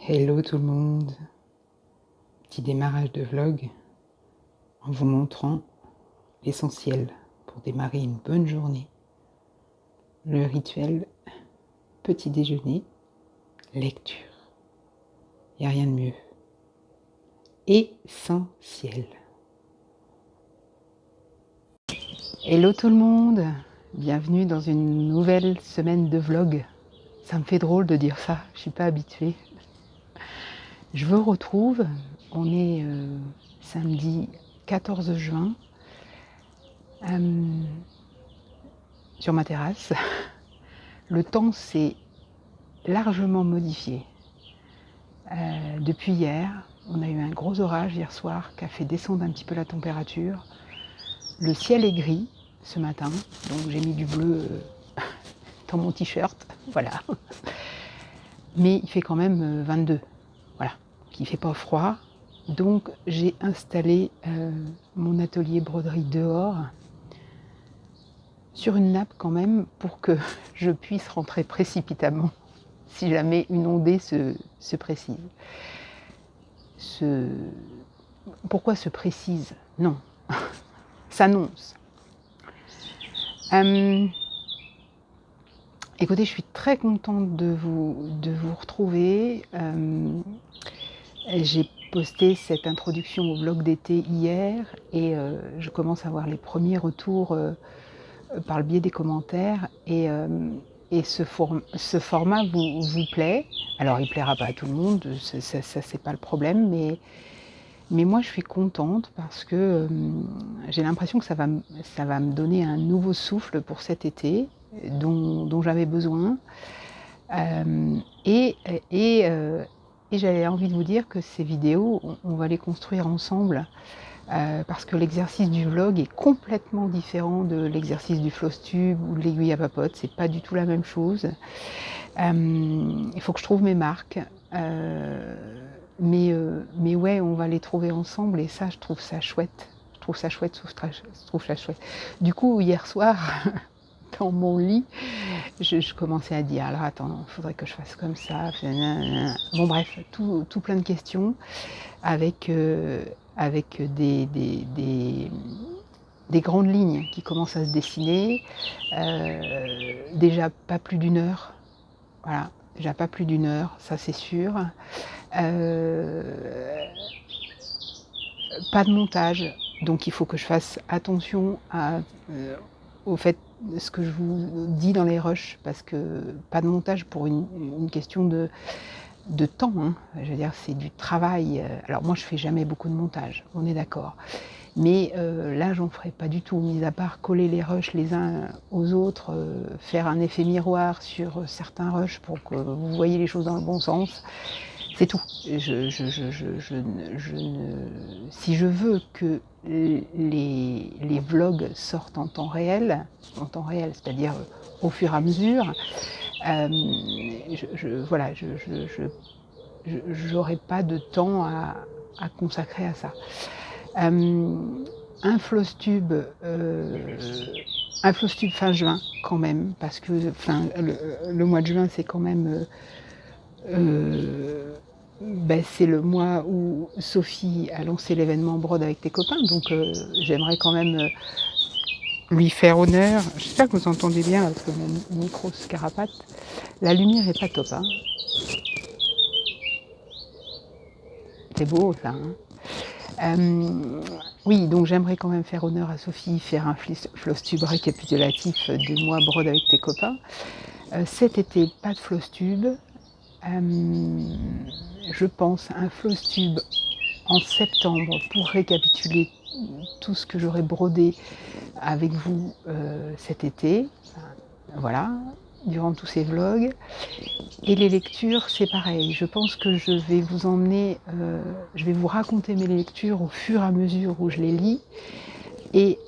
Hello tout le monde, petit démarrage de vlog en vous montrant l'essentiel pour démarrer une bonne journée. Le rituel petit déjeuner, lecture. Il n'y a rien de mieux. Essentiel. Hello tout le monde, bienvenue dans une nouvelle semaine de vlog. Ça me fait drôle de dire ça, je suis pas habituée. Je vous retrouve, on est samedi 14 juin. Sur ma terrasse. Le temps s'est largement modifié. Depuis hier, on a eu un gros orage hier soir qui a fait descendre un petit peu la température. Le ciel est gris ce matin, donc j'ai mis du bleu dans mon t-shirt, voilà. Mais il fait quand même 22, voilà, donc il fait pas froid. Donc j'ai installé mon atelier broderie dehors, sur une nappe quand même, pour que je puisse rentrer précipitamment si jamais une ondée se précise. Pourquoi se précise? Non, s'annonce. Écoutez, je suis très contente de vous retrouver. J'ai posté cette introduction au vlog d'été hier et je commence à avoir les premiers retours par le biais des commentaires et ce format vous plaît. Alors il plaira pas à tout le monde, ça c'est pas le problème, mais moi je suis contente parce que j'ai l'impression que ça va me donner un nouveau souffle pour cet été dont j'avais besoin. Et j'avais envie de vous dire que ces vidéos, on va les construire ensemble. Parce que l'exercice du vlog est complètement différent de l'exercice du floss-tube ou de l'aiguille à papote, c'est pas du tout la même chose. Il faut que je trouve mes marques, mais ouais, on va les trouver ensemble et ça, je trouve ça chouette. Je trouve ça chouette. Du coup, hier soir, dans mon lit, je commençais à dire, alors attends, il faudrait que je fasse comme ça. Bon bref, tout plein de questions avec des grandes lignes qui commencent à se dessiner. Déjà pas plus d'une heure, voilà, déjà pas plus d'une heure, ça c'est sûr. Pas de montage, donc il faut que je fasse attention au fait ce que je vous dis dans les rushs, parce que pas de montage pour une question de temps, hein. Je veux dire, c'est du travail. Alors moi, je fais jamais beaucoup de montage, on est d'accord. Mais là, j'en ferai pas du tout, mis à part coller les rushs les uns aux autres, faire un effet miroir sur certains rushs pour que vous voyez les choses dans le bon sens. C'est tout. Si je veux que les vlogs sortent en temps réel, c'est-à-dire au fur et à mesure, j'aurai pas de temps à consacrer à ça. Un floss tube fin juin quand même, parce que le mois de juin c'est quand même c'est le mois où Sophie a lancé l'événement Brode avec tes copains, donc j'aimerais quand même lui faire honneur. J'espère que vous entendez bien parce que mon micro se carapate. La lumière est pas top, hein. C'est beau ça, hein. Oui, donc j'aimerais quand même faire honneur à Sophie, faire un floss tube récapitulatif du mois Brode avec tes copains. Cet été, pas de floss tube. Je pense un floss tube en septembre pour récapituler tout ce que j'aurais brodé avec vous cet été, voilà, durant tous ces vlogs. Et les lectures, c'est pareil. Je pense que je vais vous emmener, je vais vous raconter mes lectures au fur et à mesure où je les lis. Et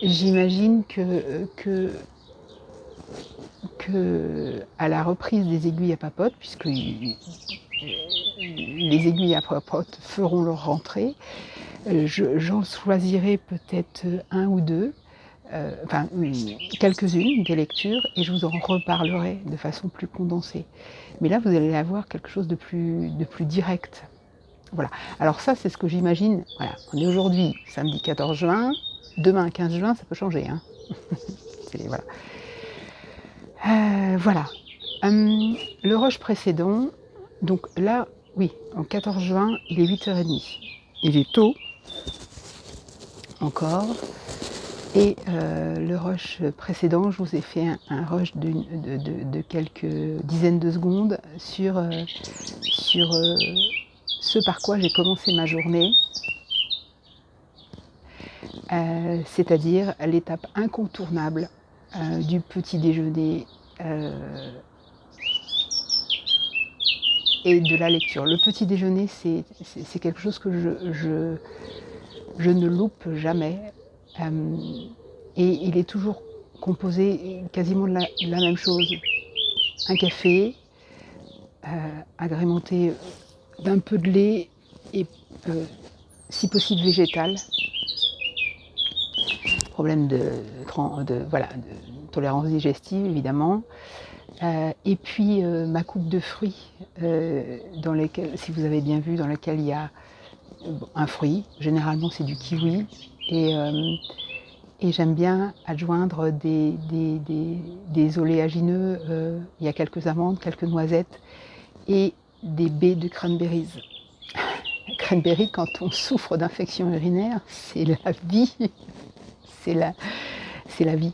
j'imagine que à la reprise des aiguilles à papote, puisque les aiguilles à papote feront leur rentrée, j'en choisirai peut-être un ou deux enfin quelques-unes des lectures, et je vous en reparlerai de façon plus condensée. Mais là, vous allez avoir quelque chose de plus direct. Voilà. Alors ça, c'est ce que j'imagine. Voilà. On est aujourd'hui, samedi 14 juin. Demain, 15 juin, ça peut changer. Hein. Voilà. Voilà. Le rush précédent, donc là, oui, en 14 juin, il est 8h30. Il est tôt, encore. Et le rush précédent, je vous ai fait un rush de quelques dizaines de secondes sur ce par quoi j'ai commencé ma journée, c'est-à-dire l'étape incontournable du petit déjeuner et de la lecture. Le petit déjeuner, c'est quelque chose que je ne loupe jamais. Et il est toujours composé quasiment de la même chose. Un café, agrémenté d'un peu de lait et si possible végétal. Problème voilà, de tolérance digestive évidemment. Et puis ma coupe de fruits, dans lesquels, si vous avez bien vu, dans laquelle il y a un fruit, généralement c'est du kiwi, et j'aime bien adjoindre des oléagineux, il y a quelques amandes, quelques noisettes, et des baies de cranberries. La cranberry, quand on souffre d'infection urinaire, c'est la vie. c'est la vie.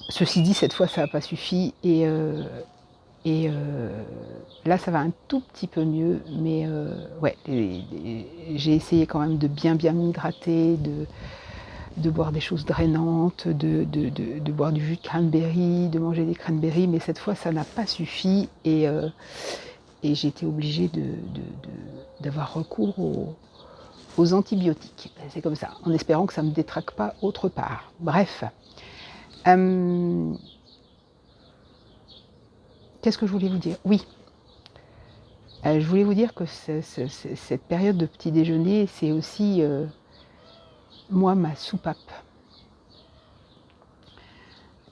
Ceci dit, cette fois, ça n'a pas suffi, et là, ça va un tout petit peu mieux, mais ouais, j'ai essayé quand même de bien m'hydrater, de boire des choses drainantes, de boire du jus de cranberry, de manger des cranberries, mais cette fois, ça n'a pas suffi, et j'ai été obligée d'avoir recours aux antibiotiques. C'est comme ça, en espérant que ça ne me détraque pas autre part. Bref. Qu'est-ce que je voulais vous dire? Oui. Je voulais vous dire que cette période de petit déjeuner, c'est aussi, moi, ma soupape.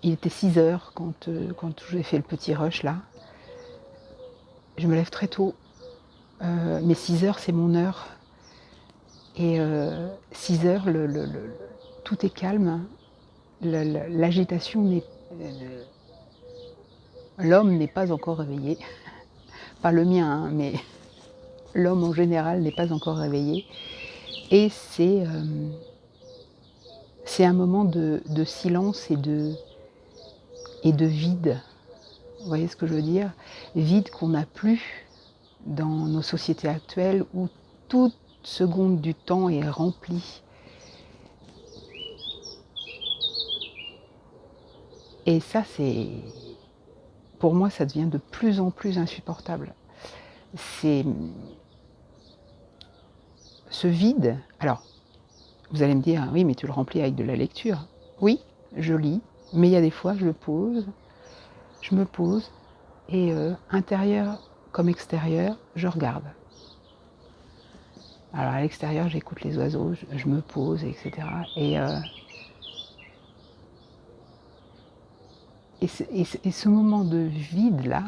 Il était 6h quand j'ai fait le petit rush là. Je me lève très tôt, mais 6h c'est mon heure. Et 6h, tout est calme. L'agitation n'est... L'homme n'est pas encore réveillé. Pas le mien, hein, mais l'homme en général n'est pas encore réveillé. Et c'est un moment de silence et de vide. Vous voyez ce que je veux dire? Vide qu'on n'a plus dans nos sociétés actuelles où toute seconde du temps est remplie. Et ça, pour moi, ça devient de plus en plus insupportable. C'est ce vide. Alors, vous allez me dire, oui, mais tu le remplis avec de la lecture. Oui, je lis, mais il y a des fois, je me pose, et intérieur comme extérieur, je regarde. Alors à l'extérieur, j'écoute les oiseaux, je me pose, etc. Et ce moment de vide-là,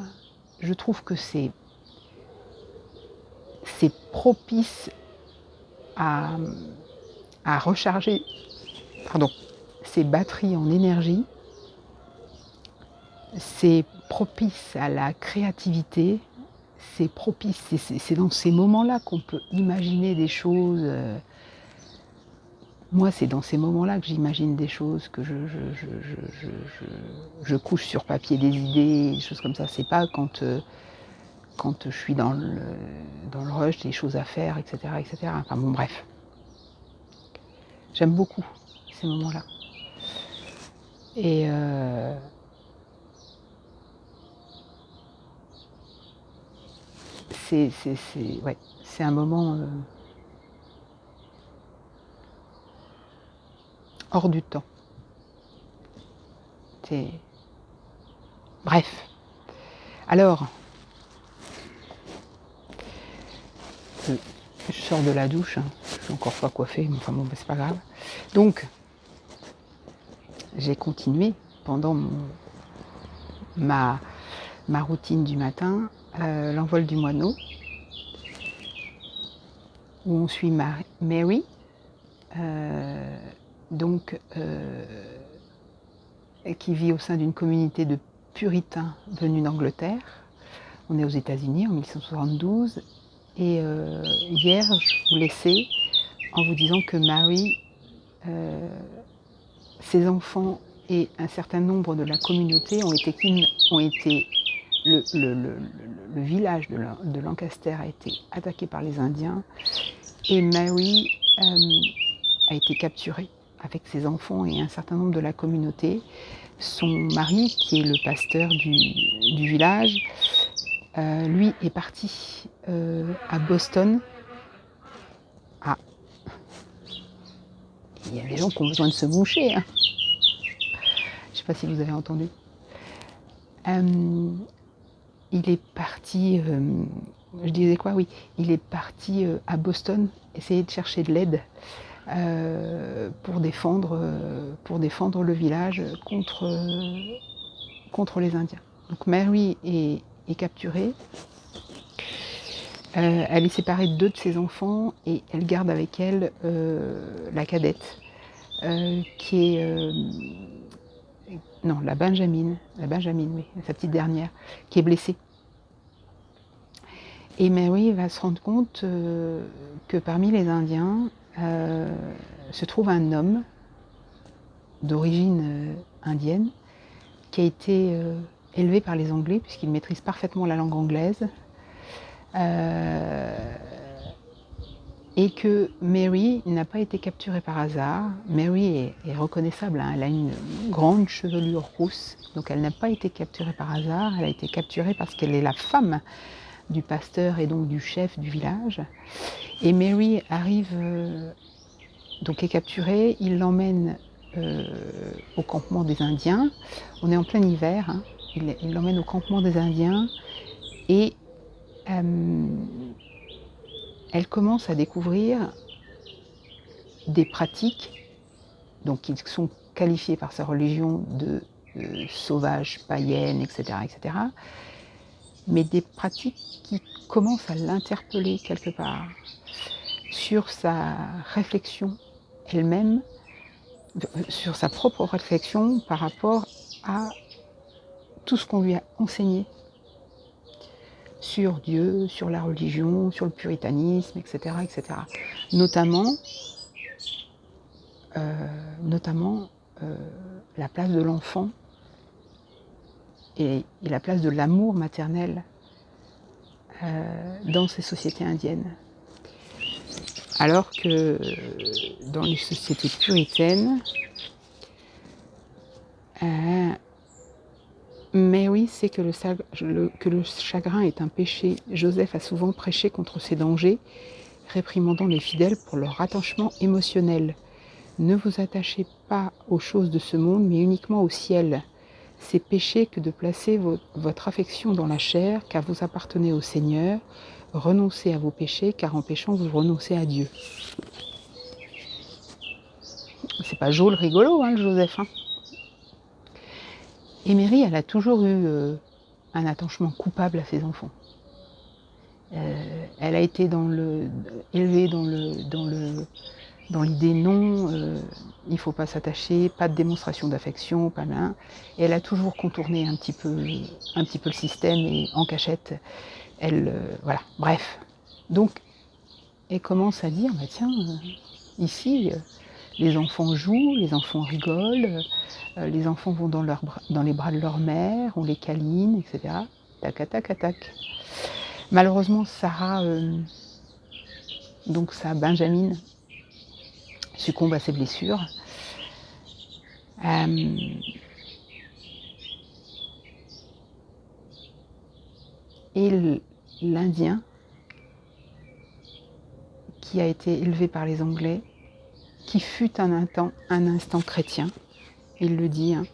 je trouve que c'est propice à recharger ses batteries en énergie. C'est propice à la créativité. C'est propice, c'est dans ces moments-là qu'on peut imaginer des choses. Moi, c'est dans ces moments-là que j'imagine des choses, que je couche sur papier des idées, des choses comme ça. C'est pas quand je suis dans le rush, des choses à faire, etc., etc. Enfin bon, bref. J'aime beaucoup ces moments-là. Et c'est un moment hors du temps. Bref. Alors, je sors de la douche, hein. Je suis encore pas coiffée, mais enfin bon, c'est pas grave. Donc, j'ai continué pendant ma routine du matin, l'envol du moineau, où on suit Mary, donc qui vit au sein d'une communauté de puritains venus d'Angleterre. On est aux États-Unis en 1172. Et hier, je vous laissais en vous disant que Mary, ses enfants et un certain nombre de la communauté ont été le village de Lancaster a été attaqué par les Indiens et Mary a été capturée avec ses enfants et un certain nombre de la communauté. Son mari, qui est le pasteur du village, lui est parti à Boston. Ah, il y a des gens qui ont besoin de se moucher. Hein. Je ne sais pas si vous avez entendu. Il est parti, je disais quoi? Oui, il est parti à Boston essayer de chercher de l'aide pour défendre le village contre les Indiens. Donc Mary est capturée. Elle est séparée de 2 de ses enfants et elle garde avec elle la cadette, qui est non, la Benjamin, oui, sa petite dernière, qui est blessée. Et Mary va se rendre compte que parmi les Indiens se trouve un homme d'origine indienne qui a été élevé par les Anglais puisqu'il maîtrise parfaitement la langue anglaise et que Mary n'a pas été capturée par hasard. Mary est reconnaissable, hein, elle a une grande chevelure rousse, donc elle n'a pas été capturée par hasard, elle a été capturée parce qu'elle est la femme du pasteur et donc du chef du village. Et Mary arrive, donc est capturée, il l'emmène au campement des Indiens. On est en plein hiver, hein. Il l'emmène au campement des Indiens et elle commence à découvrir des pratiques donc, qui sont qualifiées par sa religion de sauvages, païennes, etc., etc., mais des pratiques qui commencent à l'interpeller quelque part sur sa réflexion elle-même, sur sa propre réflexion par rapport à tout ce qu'on lui a enseigné sur Dieu, sur la religion, sur le puritanisme, etc., etc. Notamment la place de l'enfant et la place de l'amour maternel dans ces sociétés indiennes. Alors que dans les sociétés puritaines, Mary sait que le chagrin est un péché. Joseph a souvent prêché contre ces dangers, réprimandant les fidèles pour leur attachement émotionnel. Ne vous attachez pas aux choses de ce monde, mais uniquement au ciel. C'est péché que de placer votre affection dans la chair, car vous appartenez au Seigneur. Renoncez à vos péchés, car en péchant, vous renoncez à Dieu. C'est pas Joe le rigolo, hein, le Joseph. Hein. Et Mary, elle a toujours eu un attachement coupable à ses enfants. Elle a été élevée dans l'idée non, il ne faut pas s'attacher, pas de démonstration d'affection, pas là. Et elle a toujours contourné un petit peu le système et en cachette, voilà, bref. Donc, elle commence à dire, bah tiens, ici, les enfants jouent, les enfants rigolent, les enfants vont dans les bras de leur mère, on les câline, etc. Tac, tac, tac. Malheureusement, Sarah, donc sa Benjamin, succombe à ses blessures. Et l'Indien, qui a été élevé par les Anglais, qui fut un instant chrétien, il le dit, hein,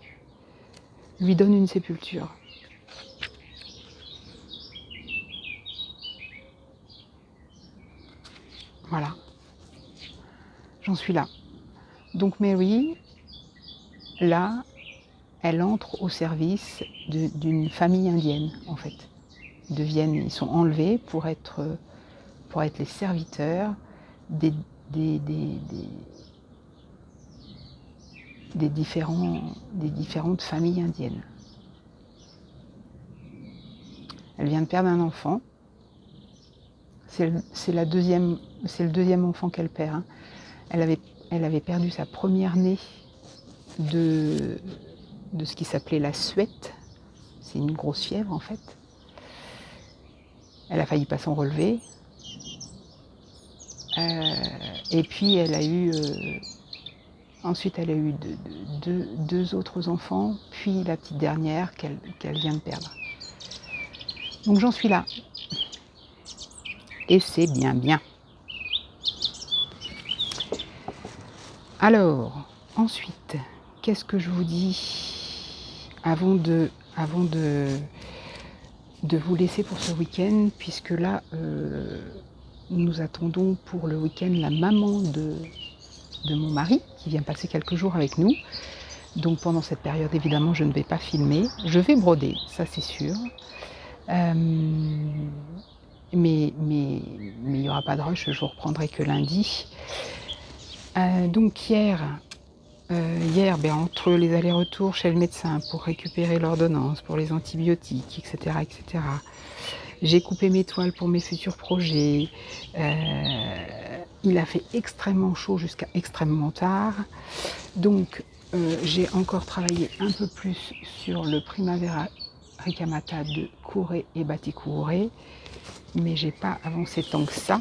lui donne une sépulture. Voilà. J'en suis là. Donc Mary, là, elle entre au service d'une famille indienne, en fait. Ils sont enlevés pour être les serviteurs des, des, des, des différentes familles indiennes. Elle vient de perdre un enfant. C'est le deuxième enfant qu'elle perd. Hein. Elle avait perdu sa première-née de ce qui s'appelait la suette. C'est une grosse fièvre en fait. Elle a failli pas s'en relever. Et puis elle a eu ensuite elle a eu deux autres enfants, puis la petite dernière qu'elle vient de perdre. Donc j'en suis là. Et c'est bien bien. Alors, ensuite, qu'est-ce que je vous dis avant de vous laisser pour ce week-end, puisque là, nous attendons pour le week-end la maman de mon mari, qui vient passer quelques jours avec nous. Donc pendant cette période, évidemment, je ne vais pas filmer. Je vais broder, ça c'est sûr. Mais il n'y aura pas de rush, je vous reprendrai que lundi. Donc hier, entre les allers-retours chez le médecin pour récupérer l'ordonnance, pour les antibiotiques, etc., j'ai coupé mes toiles pour mes futurs projets. Il a fait extrêmement chaud jusqu'à extrêmement tard. Donc j'ai encore travaillé un peu plus sur le Primavera Ricamata de Couré et Batticouré, mais j'ai pas avancé tant que ça.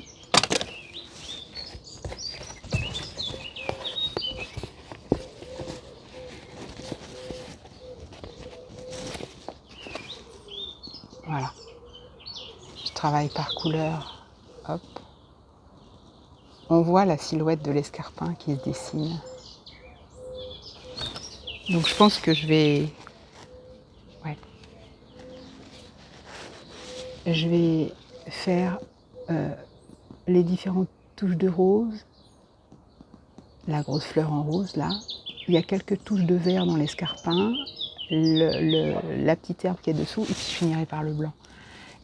Voilà. Je travaille par couleur. Hop. On voit la silhouette de l'escarpin qui se dessine. Donc je pense que je vais faire les différentes touches de rose. La grosse fleur en rose là. Il y a quelques touches de vert dans l'escarpin. La petite herbe qui est dessous, et puis je finirai par le blanc.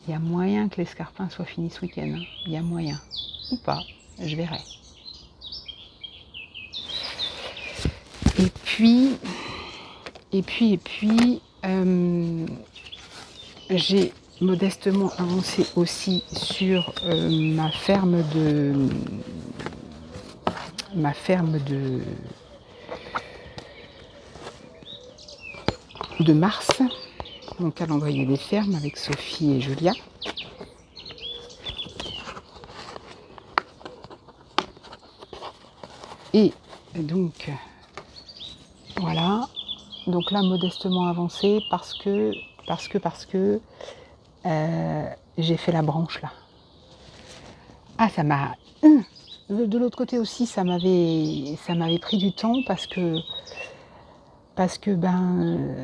Il y a moyen que l'escarpin soit fini ce week-end. Hein. Il y a moyen. Ou pas, je verrai. Et puis, j'ai modestement avancé aussi sur ma ferme de mars, mon calendrier des fermes avec Sophie et Julia. Et donc, voilà. Donc là, modestement avancé parce que j'ai fait la branche là. Ah, ça m'a... De l'autre côté aussi, ça m'avait pris du temps parce que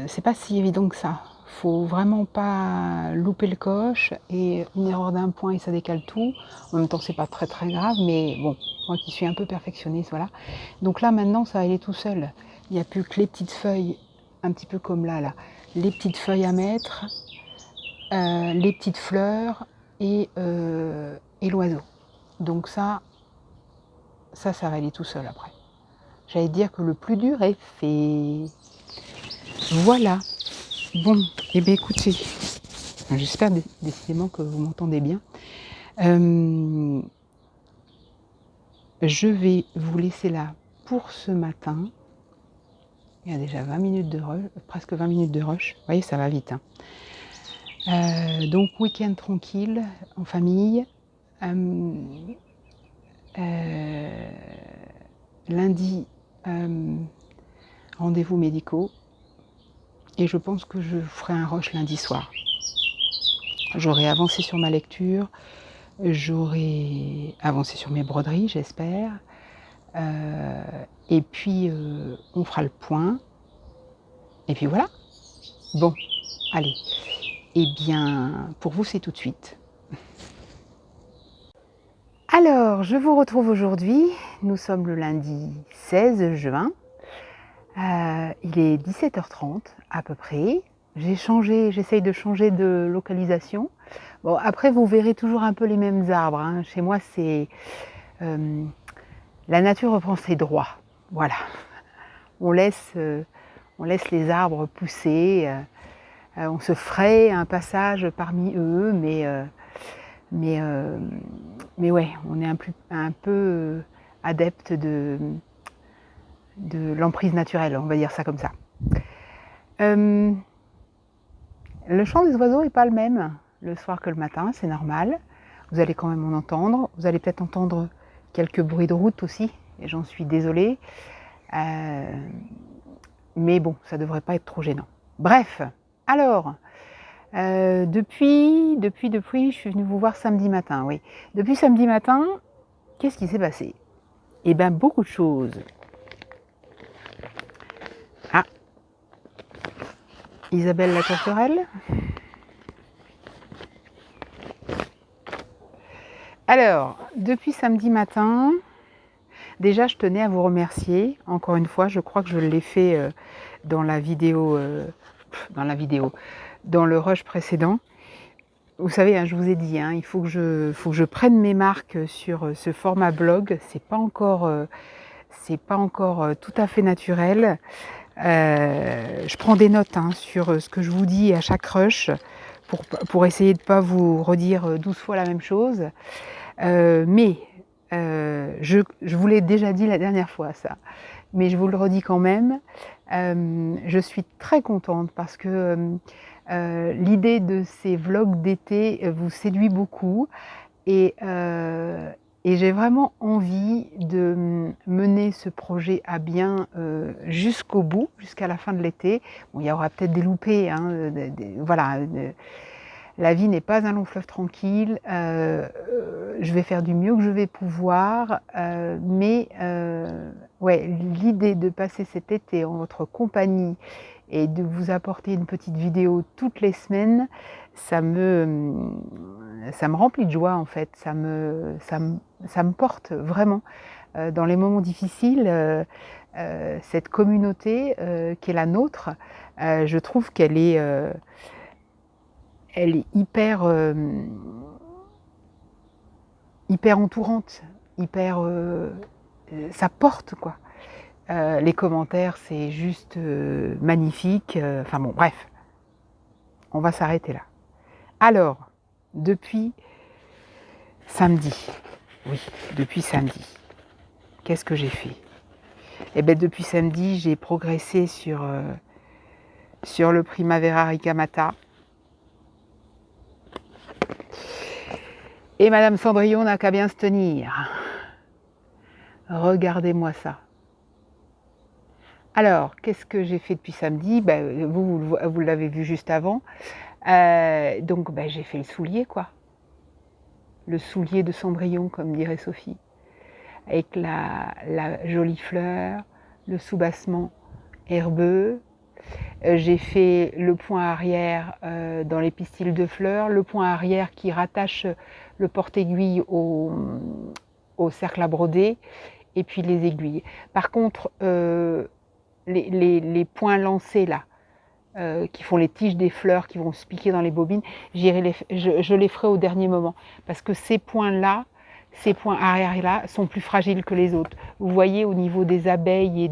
c'est pas si évident que ça. Faut vraiment pas louper le coche, et une erreur d'un point et ça décale tout. En même temps, c'est pas très très grave, mais bon, moi qui suis un peu perfectionniste, voilà. Donc là, maintenant, ça va aller tout seul. Il n'y a plus que les petites feuilles, un petit peu comme là, les petites feuilles à mettre, les petites fleurs et l'oiseau. Donc ça va aller tout seul après. J'allais dire que le plus dur est fait. Voilà. Bon, et bien écoutez, j'espère décidément que vous m'entendez bien. Je vais vous laisser là pour ce matin. Il y a déjà 20 minutes de rush, presque 20 minutes de rush. Vous voyez, ça va vite. Hein. Donc, week-end tranquille, en famille. Lundi, rendez-vous médicaux. Et je pense que je ferai un rush lundi soir. J'aurai avancé sur ma lecture, j'aurai avancé sur mes broderies, j'espère. Et puis, on fera le point. Et puis voilà. Bon, allez. Eh bien, pour vous, c'est tout de suite. Alors, je vous retrouve aujourd'hui. Nous sommes le lundi 16 juin. Il est 17h30 à peu près. J'essaye de changer de localisation. Bon, après, vous verrez toujours un peu les mêmes arbres, hein. Chez moi, la nature reprend ses droits. Voilà. On laisse les arbres pousser. On se fraye un passage parmi eux, mais ouais, on est un peu adepte de l'emprise naturelle, on va dire ça comme ça. Le chant des oiseaux n'est pas le même le soir que le matin, c'est normal. Vous allez quand même en entendre. Vous allez peut-être entendre quelques bruits de route aussi, et j'en suis désolée. Mais bon, ça ne devrait pas être trop gênant. Bref, alors, depuis, je suis venue vous voir samedi matin, oui. Depuis samedi matin, qu'est-ce qui s'est passé? Eh bien, beaucoup de choses. Ah, Isabelle la tourterelle. Alors, depuis samedi matin, déjà je tenais à vous remercier, encore une fois, je crois que je l'ai fait dans le rush précédent. Vous savez, hein, je vous ai dit, hein, il faut que je prenne mes marques sur ce format blog, c'est pas encore tout à fait naturel. Je prends des notes, hein, sur ce que je vous dis à chaque rush pour essayer de ne pas vous redire 12 fois la même chose. Mais je vous l'ai déjà dit la dernière fois, ça. Mais je vous le redis quand même. Je suis très contente parce que l'idée de ces vlogs d'été vous séduit beaucoup. Et j'ai vraiment envie de mener ce projet à bien jusqu'au bout, jusqu'à la fin de l'été. Bon, il y aura peut-être des loupés, hein, voilà. La vie n'est pas un long fleuve tranquille. Je vais faire du mieux que je vais pouvoir. Mais ouais, l'idée de passer cet été en votre compagnie et de vous apporter une petite vidéo toutes les semaines, ça me remplit de joie en fait. Ça me porte vraiment dans les moments difficiles. Cette communauté qui est la nôtre, je trouve qu'elle est hyper entourante, ça porte quoi. Les commentaires, c'est juste magnifique. Enfin bon, bref, on va s'arrêter là. Alors, depuis samedi, qu'est-ce que j'ai fait? Eh bien, depuis samedi, j'ai progressé sur le Primavera Ricamata. Et Madame Cendrillon n'a qu'à bien se tenir. Regardez-moi ça. Alors, qu'est-ce que j'ai fait depuis samedi? Ben, vous l'avez vu juste avant. Donc, ben, j'ai fait le soulier, quoi. Le soulier de Cendrillon, comme dirait Sophie. Avec la jolie fleur, le soubassement herbeux. J'ai fait le point arrière dans les pistils de fleurs, le point arrière qui rattache le porte-aiguille au cercle à broder, et puis les aiguilles. Par contre, les points lancés là, qui font les tiges des fleurs qui vont se piquer dans les bobines, je les ferai au dernier moment, parce que ces points-là, ces points arrière-là sont plus fragiles que les autres. Vous voyez au niveau des abeilles et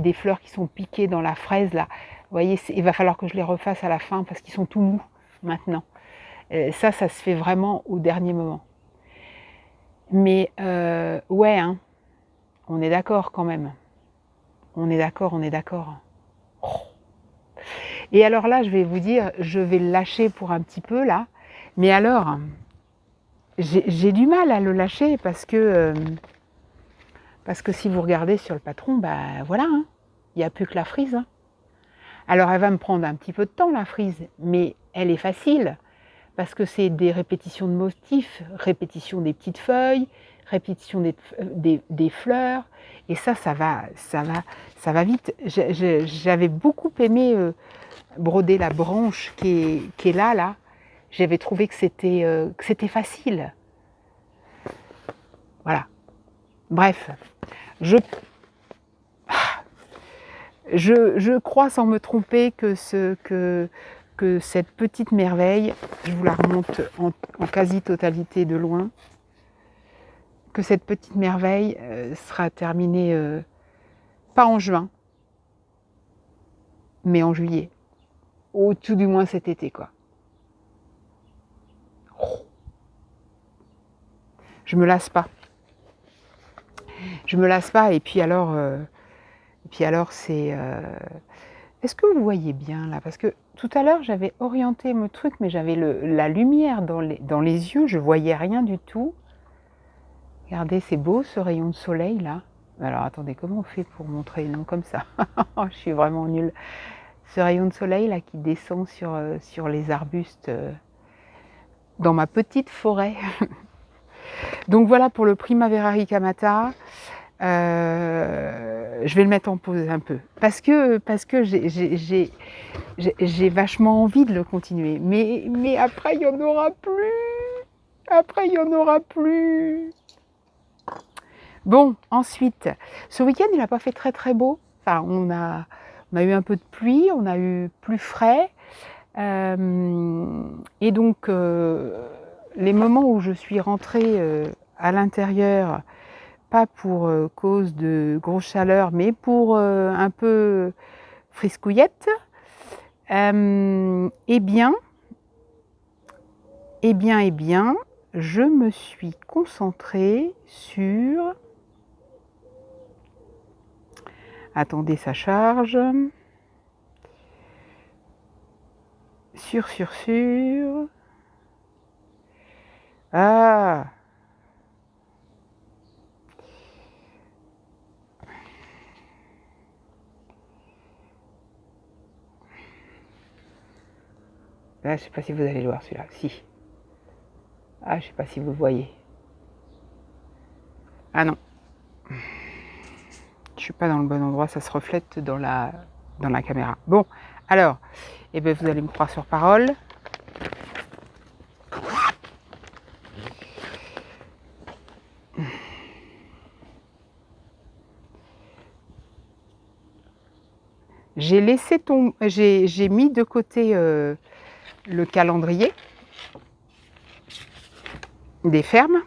des fleurs qui sont piquées dans la fraise là, vous voyez, il va falloir que je les refasse à la fin parce qu'ils sont tout mous maintenant. Ça se fait vraiment au dernier moment. Mais ouais, hein, on est d'accord quand même. On est d'accord. Oh. Et alors là, je vais vous dire, je vais le lâcher pour un petit peu là. Mais alors, j'ai du mal à le lâcher parce que si vous regardez sur le patron, ben voilà, hein, il n'y a plus que la frise. Hein. Alors elle va me prendre un petit peu de temps la frise, mais elle est facile parce que c'est des répétitions de motifs, répétition des petites feuilles, répétition des fleurs, et ça va vite. J'avais beaucoup aimé broder la branche qui est là. J'avais trouvé que c'était facile. Voilà. Bref, Je crois sans me tromper que cette petite merveille, je vous la remonte en quasi-totalité de loin, que cette petite merveille sera terminée pas en juin, mais en juillet, ou tout du moins cet été, quoi. Je me lasse pas. Je me lasse pas, et puis alors c'est... Est-ce que vous voyez bien là? Parce que tout à l'heure, j'avais orienté mon truc, mais j'avais la lumière dans les yeux, je voyais rien du tout. Regardez, c'est beau ce rayon de soleil là. Alors attendez, comment on fait pour montrer? Non, comme ça. Je suis vraiment nulle. Ce rayon de soleil là qui descend sur les arbustes dans ma petite forêt. Donc voilà pour le Primavera ricamata. Je vais le mettre en pause un peu parce que j'ai vachement envie de le continuer, mais après il n'y en aura plus. Après il n'y en aura plus. Bon, ensuite, ce week-end il n'a pas fait très très beau. Enfin, on a eu un peu de pluie, on a eu plus frais, et donc les moments où je suis rentrée à l'intérieur, pas pour cause de grosse chaleur, mais pour un peu friscouillette, eh bien, je me suis concentrée sur... Attendez, ça charge. Sur... Ah! Là, je ne sais pas si vous allez le voir celui-là. Si. Ah, je ne sais pas si vous le voyez. Ah non. Je ne suis pas dans le bon endroit, ça se reflète dans la caméra. Bon, alors, eh bien, vous allez me croire sur parole. J'ai mis de côté le calendrier des fermes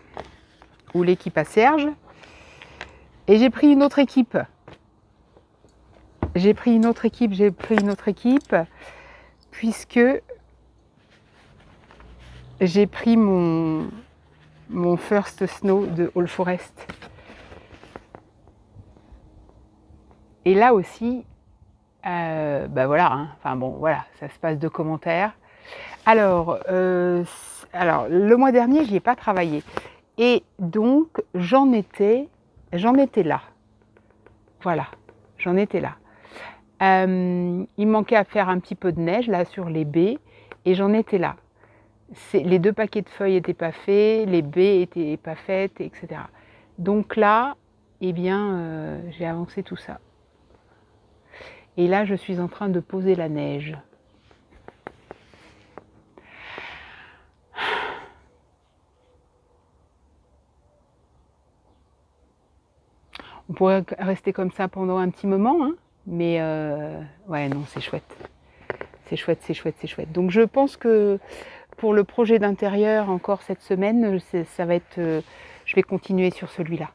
ou l'équipe à Serge, et j'ai pris une autre équipe. Puisque j'ai pris mon First Snow de All Forest. Et là aussi, voilà, hein. Enfin bon, voilà, ça se passe de commentaires. Alors, le mois dernier, j'y ai pas travaillé. Et donc, j'en étais là. Voilà, j'en étais là. Il manquait à faire un petit peu de neige, là, sur les baies, et j'en étais là. Les 2 paquets de feuilles n'étaient pas faits, les baies n'étaient pas faites, etc. Donc là, eh bien, j'ai avancé tout ça. Et là, je suis en train de poser la neige. On pourrait rester comme ça pendant un petit moment, hein, mais ouais, non, c'est chouette. C'est chouette. Donc je pense que pour le projet d'intérieur, encore cette semaine, ça va être, je vais continuer sur celui-là.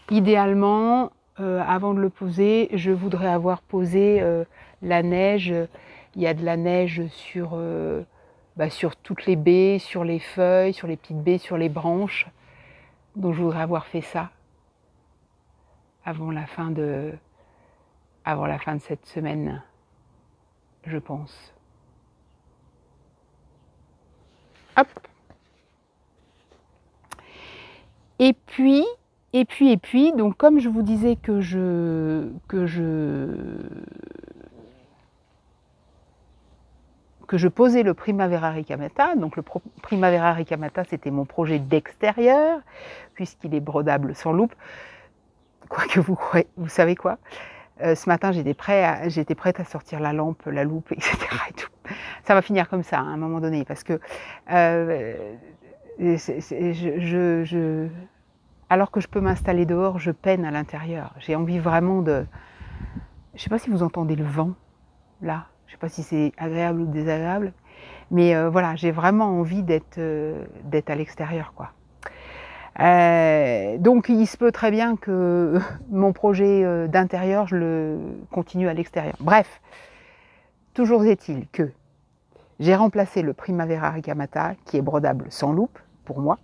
Idéalement, avant de le poser, je voudrais avoir posé la neige. Il y a de la neige sur toutes les baies, sur les feuilles, sur les petites baies, sur les branches. Donc je voudrais avoir fait ça avant la fin de cette semaine, je pense. Hop. Et puis, donc comme je vous disais que je posais le Primavera ricamata, donc le Primavera ricamata, c'était mon projet d'extérieur, puisqu'il est brodable sans loupe. Quoique vous savez quoi, ce matin j'étais prête à sortir la lampe, la loupe, etc. Et tout. Ça va finir comme ça à un moment donné, parce que alors que je peux m'installer dehors, je peine à l'intérieur. J'ai envie vraiment Je ne sais pas si vous entendez le vent, là. Je ne sais pas si c'est agréable ou désagréable. Mais voilà, j'ai vraiment envie d'être à l'extérieur, quoi. Donc il se peut très bien que mon projet d'intérieur, je le continue à l'extérieur. Bref, toujours est-il que j'ai remplacé le Primavera Ricamata, qui est brodable sans loupe, pour moi,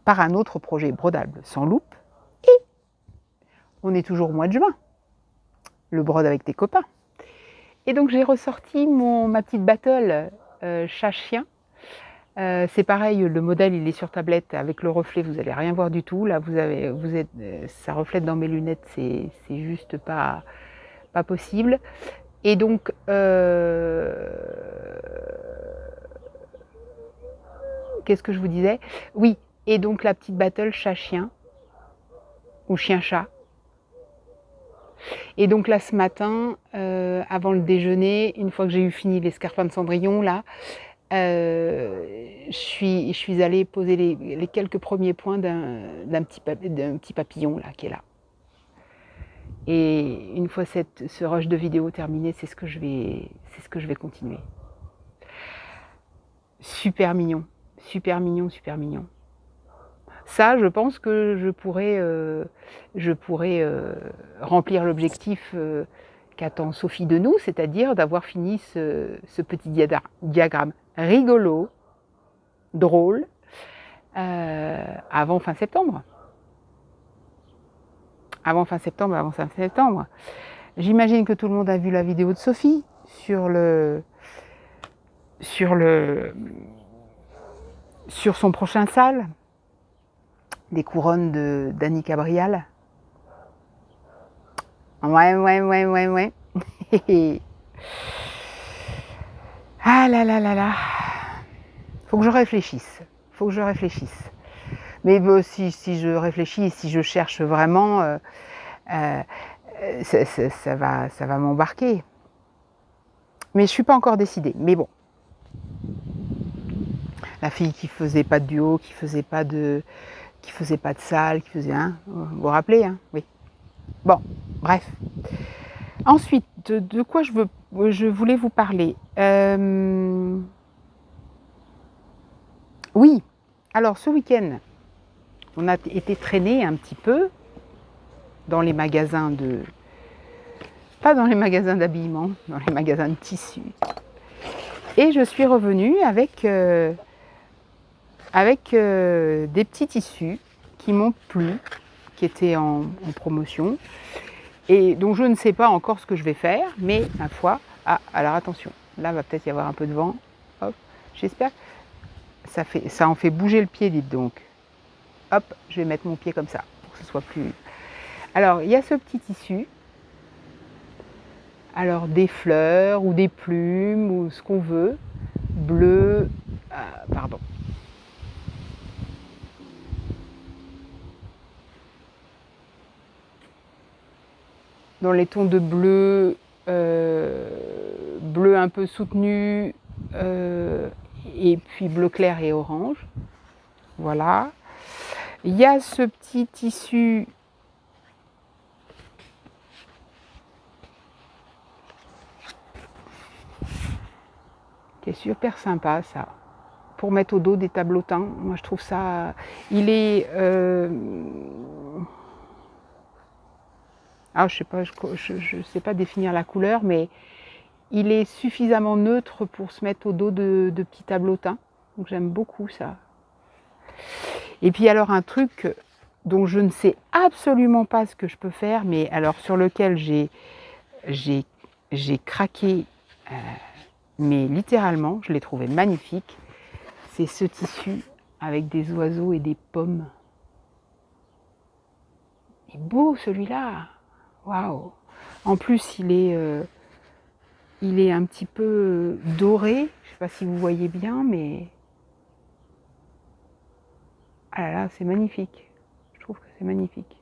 par un autre projet brodable sans loupe. Et on est toujours au mois de juin, le brode avec tes copains. Et donc j'ai ressorti ma petite battle chat-chien. C'est pareil, le modèle il est sur tablette avec le reflet, vous n'allez rien voir du tout. Là, ça reflète dans mes lunettes, c'est juste pas possible. Et donc, qu'est-ce que je vous disais? Oui, et donc la petite battle chat-chien, ou chien-chat. Et donc là, ce matin, avant le déjeuner, une fois que j'ai eu fini l'escarpin de Cendrillon, là, je suis allée poser les quelques premiers points d'un petit papillon, là, qui est là. Et une fois ce rush de vidéo terminé, c'est ce que je vais continuer. Super mignon, super mignon, super mignon. Ça, je pense que je pourrais remplir l'objectif qu'attend Sophie de nous, c'est-à-dire d'avoir fini ce petit diagramme rigolo, drôle, avant fin septembre. Avant fin septembre. J'imagine que tout le monde a vu la vidéo de Sophie sur son prochain sale, des couronnes d'Annie Cabrial. Ouais. Ah là là là là. Faut que je réfléchisse. Mais si je réfléchis, si je cherche vraiment, ça va m'embarquer. Mais je ne suis pas encore décidée. Mais bon. La fille qui faisait pas de duo, qui faisait pas de salle, qui faisait vous vous rappelez, hein? Oui. Bon, bref. Ensuite, de quoi je voulais vous parler. Oui. Alors ce week-end, on a été traîner un petit peu dans les magasins pas dans les magasins d'habillement, dans les magasins de tissus. Et je suis revenue avec des petits tissus qui m'ont plu, qui étaient en promotion, et dont je ne sais pas encore ce que je vais faire, mais ma foi, alors attention, là va peut-être y avoir un peu de vent, hop, j'espère, ça en fait bouger le pied, dites donc. Hop, je vais mettre mon pied comme ça, pour que ce soit plus... Alors, il y a ce petit tissu, alors des fleurs, ou des plumes, ou ce qu'on veut, bleu, pardon. Dans les tons de bleu, bleu un peu soutenu, et puis bleu clair et orange. Voilà. Il y a ce petit tissu qui est super sympa, ça, pour mettre au dos des tableautins. Moi, je trouve ça... Il est... je sais pas définir la couleur, mais il est suffisamment neutre pour se mettre au dos de petits tableautins. Donc j'aime beaucoup ça. Et puis alors un truc dont je ne sais absolument pas ce que je peux faire, mais alors sur lequel j'ai craqué, mais littéralement, je l'ai trouvé magnifique, c'est ce tissu avec des oiseaux et des pommes. Il est beau celui-là. Waouh! En plus, il est un petit peu doré. Je ne sais pas si vous voyez bien, mais... Ah là là, c'est magnifique. Je trouve que c'est magnifique.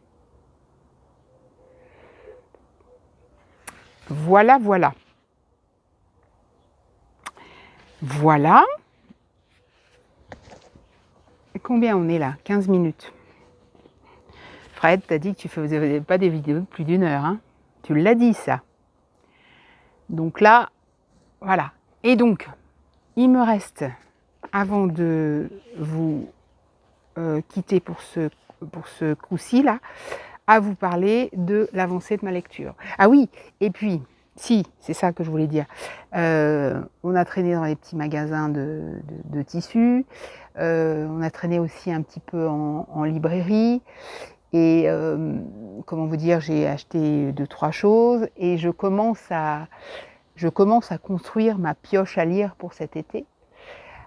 Voilà. Voilà. Combien on est là? 15 minutes. Fred, t'as dit que tu faisais pas des vidéos de plus d'1 heure, hein? Tu l'as dit, ça. Donc là, voilà. Et donc, il me reste, avant de vous quitter pour ce coup-ci là, à vous parler de l'avancée de ma lecture. Ah oui, et puis, si, c'est ça que je voulais dire. On a traîné dans les petits magasins de tissus, on a traîné aussi un petit peu en librairie, et comment vous dire, j'ai acheté 2-3 choses, et je commence à construire ma pioche à lire pour cet été.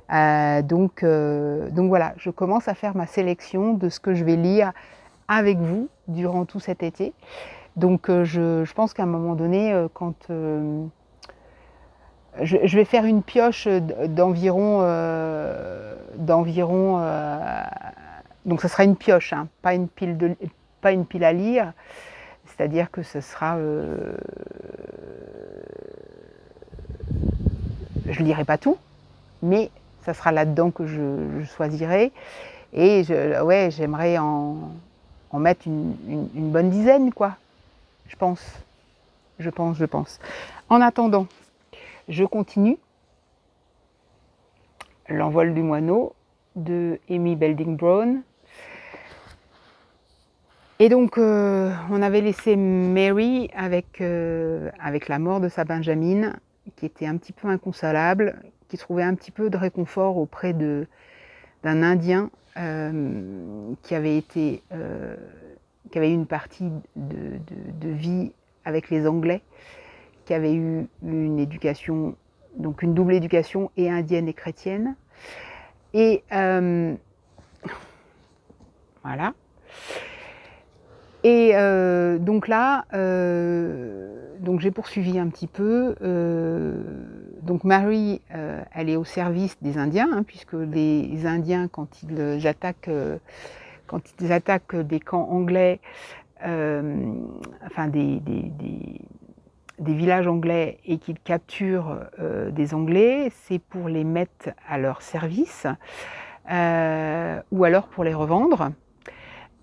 Donc voilà, je commence à faire ma sélection de ce que je vais lire avec vous durant tout cet été. Donc je pense qu'à un moment donné, quand je vais faire une pioche d'environ donc ça sera une pioche, hein, pas une pile à lire, c'est-à-dire que ce sera je lirai pas tout, mais ça sera là-dedans que je choisirai, et ouais, j'aimerais en mettre une bonne dizaine, quoi, je pense. En attendant, je continue L'envol du moineau de Amy Belding Brown. Et donc, on avait laissé Mary avec la mort de sa Benjamin, qui était un petit peu inconsolable, qui trouvait un petit peu de réconfort auprès d'un Indien qui avait eu une partie de vie avec les Anglais, qui avait eu une éducation, donc une double éducation, et indienne et chrétienne. Et voilà. Et donc là, donc j'ai poursuivi un petit peu. Donc Mary, elle est au service des Indiens, hein, puisque les Indiens, quand ils attaquent des camps anglais, enfin des villages anglais, et qu'ils capturent des Anglais, c'est pour les mettre à leur service, ou alors pour les revendre.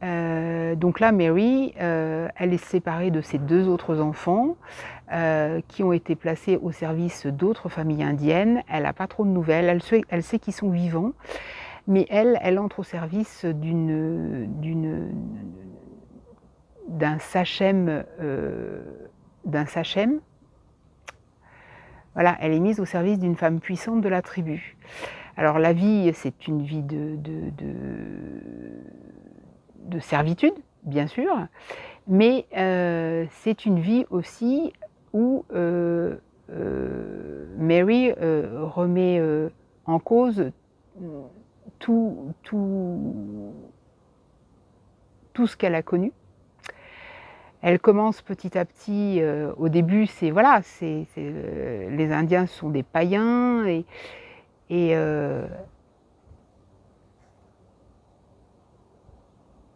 Donc là, Mary, elle est séparée de ses 2 autres enfants qui ont été placés au service d'autres familles indiennes. Elle n'a pas trop de nouvelles, elle sait qu'ils sont vivants, mais elle entre au service d'un sachem. Voilà, elle est mise au service d'une femme puissante de la tribu. Alors la vie, c'est une vie de servitude, bien sûr, mais c'est une vie aussi où Mary remet en cause tout ce qu'elle a connu. Elle commence petit à petit, au début, les Indiens sont des païens, et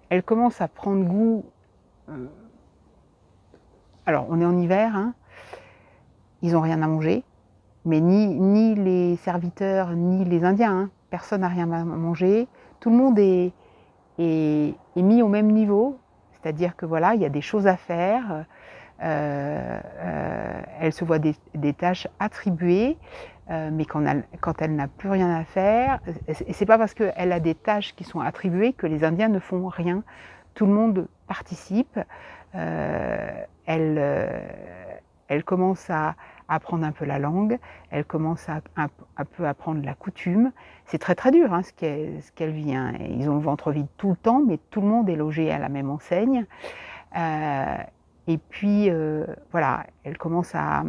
elle commence à prendre goût. Alors, on est en hiver, hein, ils n'ont rien à manger, mais ni les serviteurs, ni les Indiens, hein, personne n'a rien à manger. Tout le monde est mis au même niveau, c'est-à-dire que voilà, il y a des choses à faire. Elle se voit des tâches attribuées, mais quand elle n'a plus rien à faire, et c'est pas parce qu'elle a des tâches qui sont attribuées que les Indiens ne font rien. Tout le monde participe. Elle commence à apprendre un peu la langue, elle commence à un peu apprendre la coutume. C'est très très dur, hein, ce qu'elle vit, hein. Ils ont le ventre vide tout le temps, mais tout le monde est logé à la même enseigne. Et puis voilà, elle commence à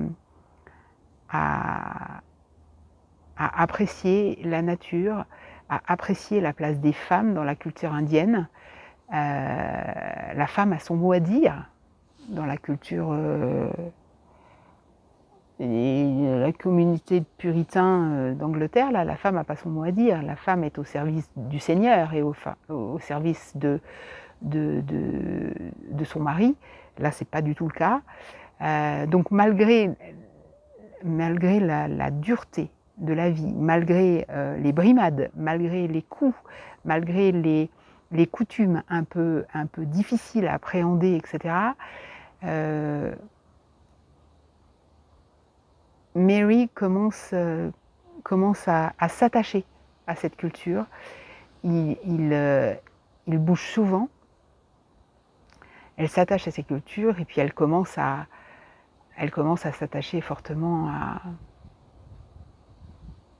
apprécier la nature, à apprécier la place des femmes dans la culture indienne. La femme a son mot à dire dans la culture, la communauté de puritains d'Angleterre. Là, la femme n'a pas son mot à dire. La femme est au service du Seigneur et au service de son mari. Là, c'est pas du tout le cas. Donc malgré la dureté de la vie, malgré les brimades, malgré les coups, malgré les coutumes un peu difficiles à appréhender, etc., Mary commence à s'attacher à cette culture. Il bouge souvent, elle s'attache à ces cultures et puis elle commence à s'attacher fortement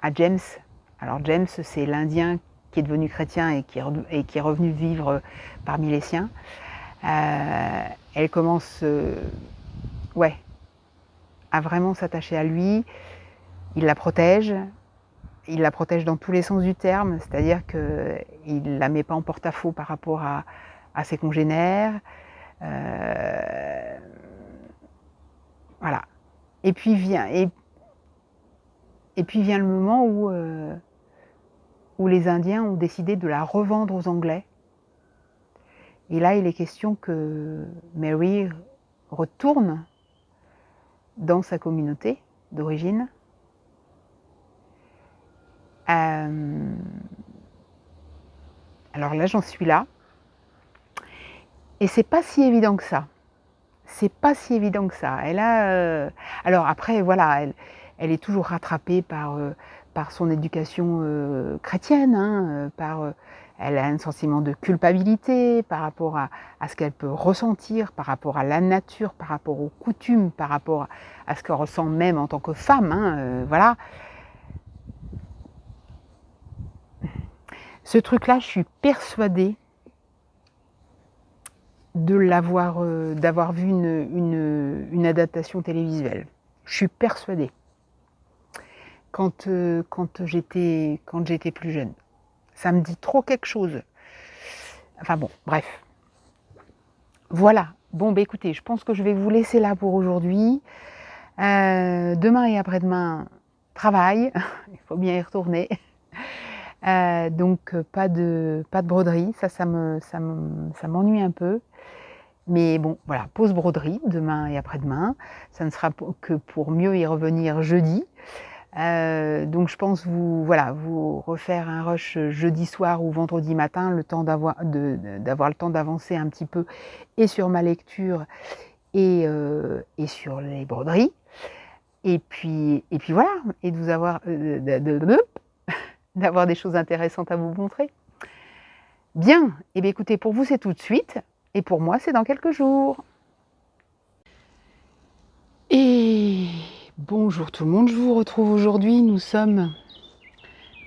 à James. Alors James, c'est l'Indien qui est devenu chrétien et qui est revenu vivre parmi les siens. Elle commence à vraiment s'attacher à lui. Il la protège dans tous les sens du terme, c'est-à-dire qu'il ne la met pas en porte-à-faux par rapport à ses congénères. Voilà. Et puis vient le moment où les Indiens ont décidé de la revendre aux Anglais. Et là, il est question que Mary retourne dans sa communauté d'origine. Alors là, j'en suis là. Et c'est pas si évident que ça. C'est pas si évident que ça. Elle a, alors après, voilà, elle est toujours rattrapée par son éducation chrétienne, hein, elle a un sentiment de culpabilité par rapport à ce qu'elle peut ressentir, par rapport à la nature, par rapport aux coutumes, par rapport à ce qu'elle ressent même en tant que femme, hein, voilà. Ce truc-là, je suis persuadée d'avoir vu une adaptation télévisuelle. Je suis persuadée. Quand j'étais plus jeune. Ça me dit trop quelque chose. Enfin bon, bref. Voilà. Bon, bah écoutez, je pense que je vais vous laisser là pour aujourd'hui. Demain et après-demain, travail. Il faut bien y retourner. Donc pas de broderie, ça m'ennuie un peu. Mais bon, voilà, pause broderie demain et après-demain. Ça ne sera que pour mieux y revenir jeudi. Donc je pense vous refaire un rush jeudi soir ou vendredi matin, le temps d'avoir le temps d'avancer un petit peu et sur ma lecture et sur les broderies. Et puis voilà, et de vous avoir d'avoir des choses intéressantes à vous montrer. Bien, et bien écoutez, pour vous c'est tout de suite, et pour moi c'est dans quelques jours. Et bonjour tout le monde, je vous retrouve aujourd'hui, nous sommes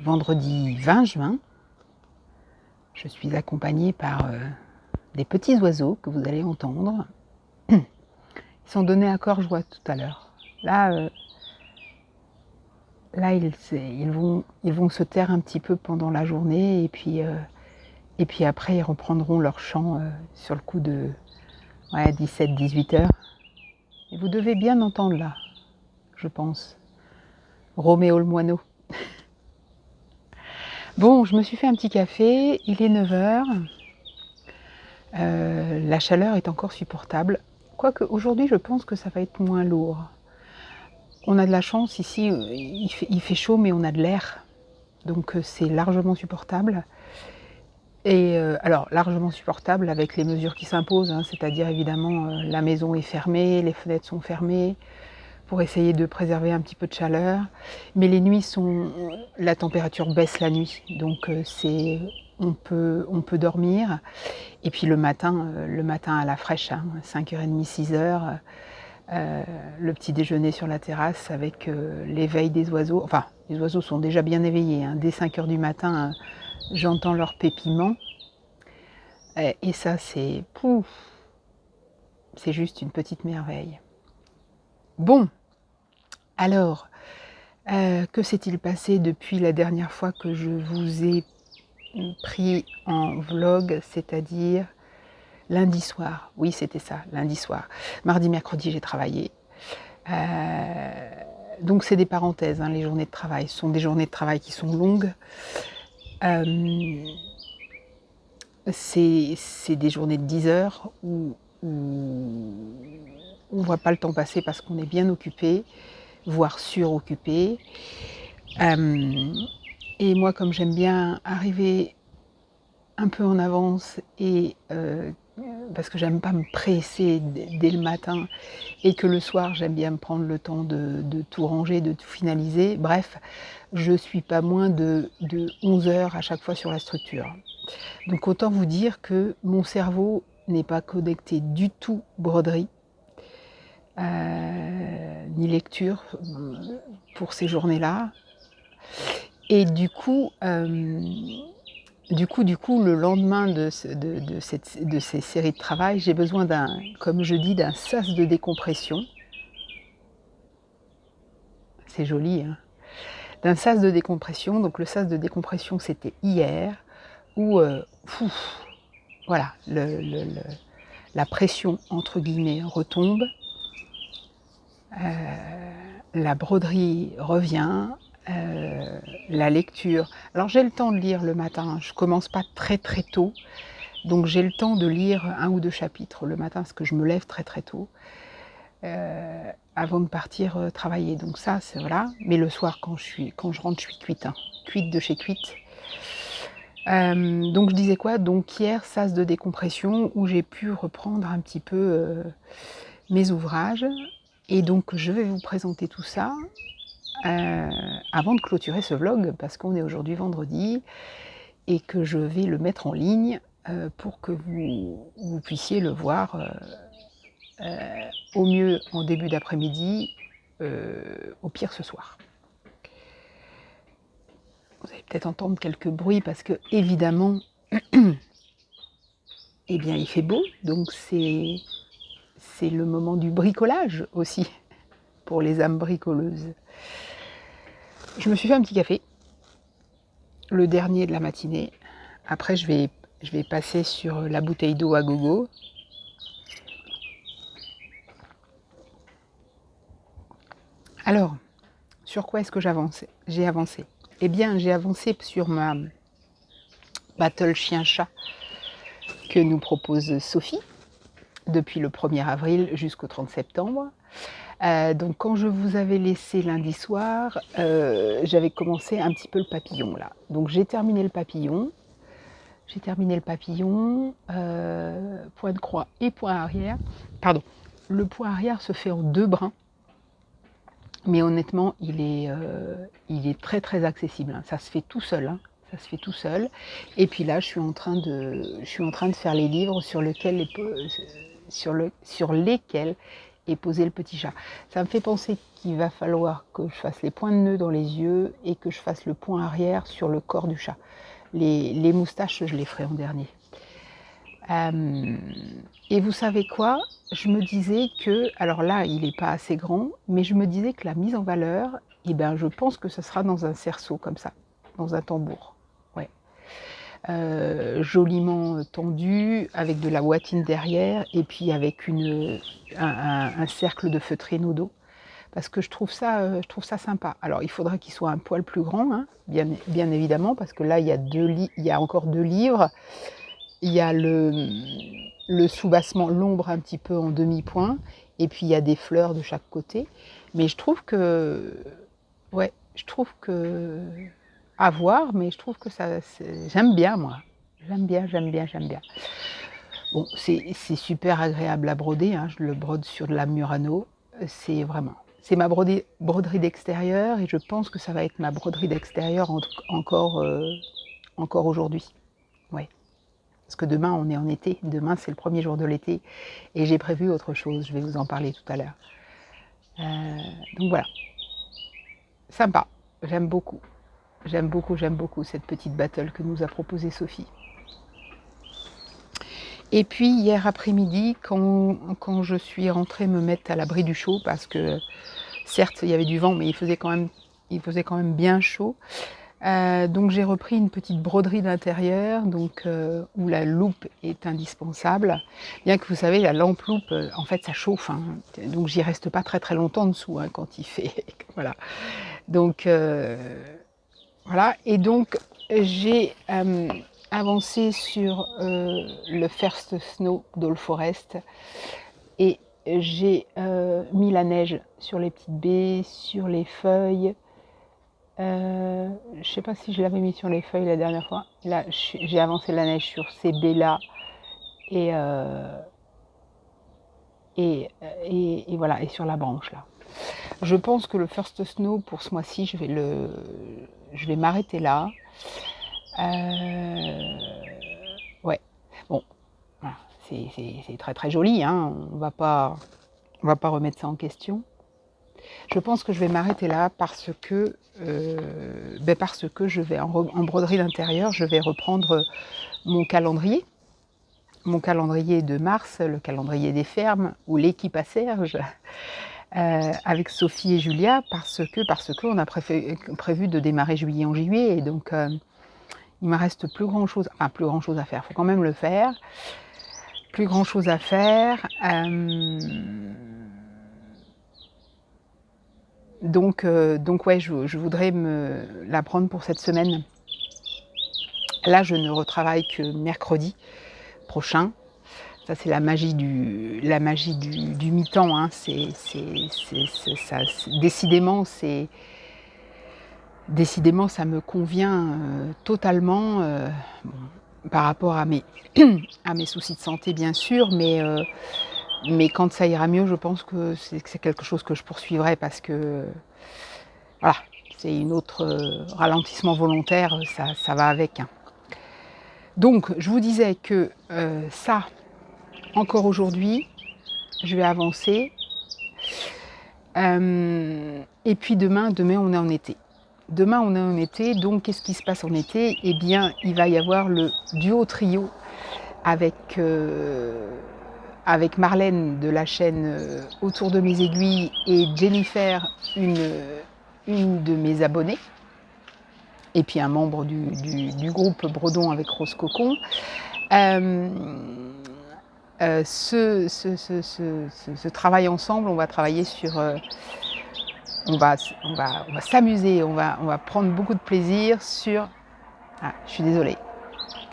vendredi 20 juin. Je suis accompagnée par des petits oiseaux que vous allez entendre. Ils sont donnés à cœur joie tout à l'heure. Là ils vont se taire un petit peu pendant la journée et puis après ils reprendront leur chant sur le coup de 17-18 heures. Et vous devez bien entendre là, je pense. Roméo le moineau. Bon, je me suis fait un petit café, il est 9 heures. La chaleur est encore supportable. Quoique aujourd'hui, je pense que ça va être moins lourd. On a de la chance ici, il fait chaud, mais on a de l'air. Donc c'est largement supportable. Et alors, largement supportable avec les mesures qui s'imposent, hein, c'est-à-dire évidemment la maison est fermée, les fenêtres sont fermées, pour essayer de préserver un petit peu de chaleur. Mais les nuits la température baisse la nuit, donc on peut dormir. Et puis le matin à la fraîche, hein, 5h30, 6h, le petit déjeuner sur la terrasse avec l'éveil des oiseaux. Enfin, les oiseaux sont déjà bien éveillés, hein. Dès 5h du matin, j'entends leur pépiment. Et ça, c'est juste une petite merveille. Bon, alors, que s'est-il passé depuis la dernière fois que je vous ai pris en vlog, c'est-à-dire lundi soir. Oui, c'était ça, lundi soir. Mardi, mercredi, j'ai travaillé. Donc c'est des parenthèses, hein, les journées de travail. Ce sont des journées de travail qui sont longues. C'est des journées de 10 heures où on ne voit pas le temps passer parce qu'on est bien occupé, voire suroccupé. Et moi, comme j'aime bien arriver un peu en avance et parce que j'aime pas me presser dès le matin et que le soir, j'aime bien me prendre le temps de tout ranger, de tout finaliser. Bref, je suis pas moins de 11 heures à chaque fois sur la structure. Donc autant vous dire que mon cerveau n'est pas connecté du tout broderie, ni lecture, pour ces journées-là. Et du coup, le lendemain de ces séries de travail, j'ai besoin comme je dis, d'un sas de décompression. C'est joli, hein? D'un sas de décompression. Donc le sas de décompression, c'était hier, où, voilà, la pression, entre guillemets, retombe. La broderie revient, la lecture. Alors j'ai le temps de lire le matin, je commence pas très très tôt, donc j'ai le temps de lire 1 ou 2 chapitres le matin parce que je me lève très très tôt, avant de partir, travailler. Donc ça, c'est voilà. Mais le soir quand je rentre, je suis cuite, hein, cuite de chez cuite. Donc je disais quoi? Donc hier, sas de décompression où j'ai pu reprendre un petit peu, mes ouvrages et donc je vais vous présenter tout ça, avant de clôturer ce vlog parce qu'on est aujourd'hui vendredi et que je vais le mettre en ligne, pour que vous puissiez le voir, au mieux en début d'après-midi, au pire ce soir. Vous allez peut-être entendre quelques bruits parce que évidemment, eh bien il fait beau, donc c'est le moment du bricolage aussi, pour les âmes bricoleuses. Je me suis fait un petit café, le dernier de la matinée. Après je vais passer sur la bouteille d'eau à gogo. Alors, sur quoi est-ce que j'ai avancé? Eh bien, j'ai avancé sur ma battle chien-chat que nous propose Sophie depuis le 1er avril jusqu'au 30 septembre. Donc quand je vous avais laissé lundi soir, j'avais commencé un petit peu le papillon là. Donc j'ai terminé le papillon. Point de croix et point arrière. Pardon. Le point arrière se fait en 2 brins. Mais honnêtement, il est très très accessible, hein. Ça se fait tout seul, hein. Ça se fait tout seul. Et puis là, je suis en train de faire les livres sur lesquels est posé le petit chat. Ça me fait penser qu'il va falloir que je fasse les points de nœud dans les yeux et que je fasse le point arrière sur le corps du chat. Les moustaches, je les ferai en dernier. Et vous savez quoi? Je me disais que, alors là, il n'est pas assez grand, mais je me disais que la mise en valeur, eh ben, je pense que ce sera dans un cerceau comme ça, dans un tambour. Ouais. Joliment tendu, avec de la ouatine derrière, et puis avec un cercle de feutré nodo. Parce que je trouve ça sympa. Alors, il faudra qu'il soit un poil plus grand, hein, bien évidemment, parce que là, il y a encore 2 livres. Il y a le soubassement, l'ombre un petit peu en demi-point, et puis il y a des fleurs de chaque côté. Mais je trouve que, ouais, à voir, mais je trouve que j'aime bien moi. J'aime bien. Bon, c'est super agréable à broder, hein, je le brode sur de la Murano. C'est ma broderie d'extérieur et je pense que ça va être ma broderie d'extérieur encore aujourd'hui. Ouais. Parce que demain, on est en été. Demain, c'est le premier jour de l'été. Et j'ai prévu autre chose. Je vais vous en parler tout à l'heure. Donc voilà. Sympa. J'aime beaucoup. J'aime beaucoup cette petite battle que nous a proposée Sophie. Et puis, hier après-midi, quand je suis rentrée me mettre à l'abri du chaud, parce que, certes, il y avait du vent, mais il faisait quand même bien chaud. Donc j'ai repris une petite broderie d'intérieur, où la loupe est indispensable. Bien que vous savez, la lampe loupe, en fait, ça chauffe, hein, donc j'y reste pas très très longtemps dessous, hein, quand il fait, voilà. Donc voilà. Et donc j'ai avancé sur le First Snow d'All Forest et j'ai mis la neige sur les petites baies, sur les feuilles. Je sais pas si je l'avais mis sur les feuilles la dernière fois. Là, j'ai avancé la neige sur ces baies-là et, et voilà, et sur la branche là. Je pense que le first snow pour ce mois-ci, je vais m'arrêter là. Ouais, bon, voilà, c'est très très joli, hein, on va pas remettre ça en question. Je pense que je vais m'arrêter là parce que je vais en broderie d'intérieur, je vais reprendre mon calendrier de mars, le calendrier des fermes ou l'équipe à Serge, avec Sophie et Julia, parce que on a prévu de démarrer juillet en juillet, et donc il me reste plus grand chose à faire, faut quand même le faire, plus grand chose à faire, donc ouais, je voudrais la prendre pour cette semaine. Là, je ne retravaille que mercredi prochain. Ça, c'est la magie du mi-temps, hein. Décidément, ça me convient totalement, bon, par rapport à mes, à mes soucis de santé, bien sûr, mais quand ça ira mieux, je pense que c'est quelque chose que je poursuivrai, parce que, voilà, c'est une autre ralentissement volontaire, ça va avec, hein. Donc, je vous disais que ça, encore aujourd'hui, je vais avancer. Et puis demain, on est en été. Demain, on est en été, donc qu'est-ce qui se passe en été? Eh bien, il va y avoir le duo trio avec, avec Marlène de la chaîne Autour de mes aiguilles, et Jennifer, une de mes abonnées, et puis un membre du groupe Bredon avec Rose Cocon. Ce travail ensemble, on va travailler sur... on va s'amuser, on va prendre beaucoup de plaisir sur... Ah, je suis désolée,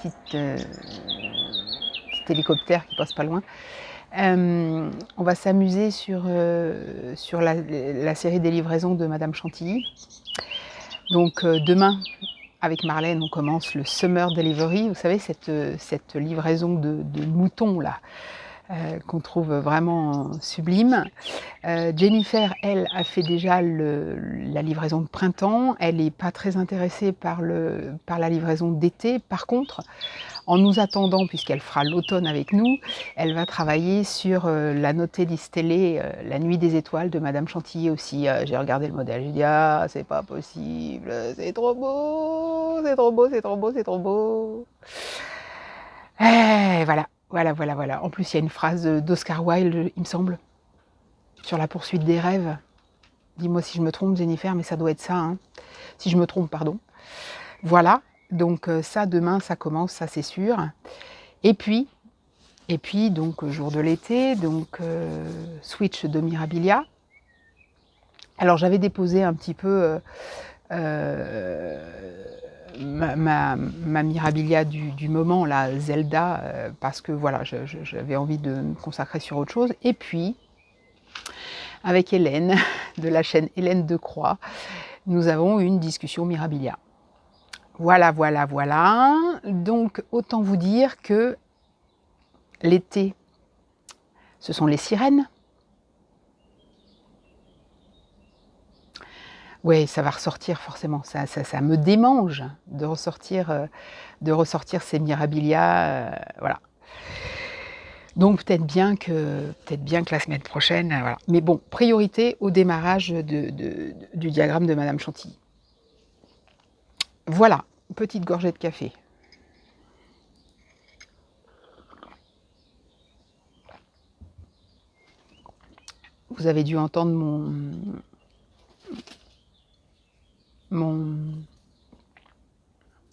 petit hélicoptère qui passe pas loin. On va s'amuser sur la série des livraisons de Madame Chantilly. Donc demain, avec Marlène, on commence le Summer Delivery. Vous savez, cette livraison de moutons là, qu'on trouve vraiment sublime. Jennifer, elle, a fait déjà la livraison de printemps. Elle n'est pas très intéressée par la livraison d'été. Par contre, en nous attendant, puisqu'elle fera l'automne avec nous, elle va travailler sur la Notée di Stelle, la nuit des étoiles de Madame Chantilly aussi. J'ai regardé le modèle, j'ai dit ah, c'est pas possible, c'est trop beau, c'est trop beau, c'est trop beau, c'est trop beau. Et voilà. En plus, il y a une phrase d'Oscar Wilde, il me semble, sur la poursuite des rêves. Dis-moi si je me trompe, Jennifer, mais ça doit être ça, hein. Si je me trompe, pardon. Voilà, donc ça, demain, ça commence, ça c'est sûr. Et puis donc, jour de l'été, donc switch de Mirabilia. Alors, j'avais déposé un petit peu ma Mirabilia du moment, la Zelda, parce que voilà, j'avais envie de me consacrer sur autre chose. Et puis, avec Hélène, de la chaîne Hélène Decroix, nous avons eu une discussion Mirabilia. Voilà. Donc, autant vous dire que l'été, ce sont les sirènes. Oui, ça va ressortir forcément. Ça me démange de ressortir ces Mirabilia. Voilà. Donc peut-être bien que la semaine prochaine, voilà. Mais bon, priorité au démarrage du diagramme de Madame Chantilly. Voilà, petite gorgée de café. Vous avez dû entendre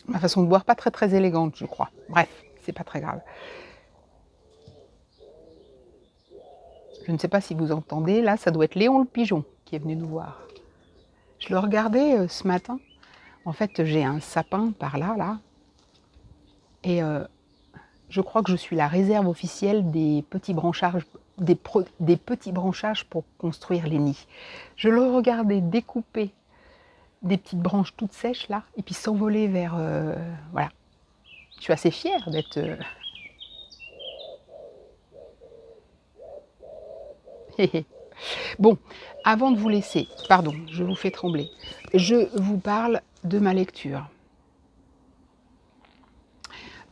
ma façon de boire, pas très très élégante, je crois. Bref, c'est pas très grave. Je ne sais pas si vous entendez, là, ça doit être Léon le pigeon qui est venu nous voir. Je le regardais ce matin. En fait, j'ai un sapin par là, et je crois que je suis la réserve officielle des petits branchages, des petits branchages pour construire les nids. Je le regardais découper des petites branches toutes sèches là, et puis s'envoler vers... voilà. Je suis assez fière d'être... Bon, avant de vous laisser, pardon, je vous fais trembler, je vous parle de ma lecture.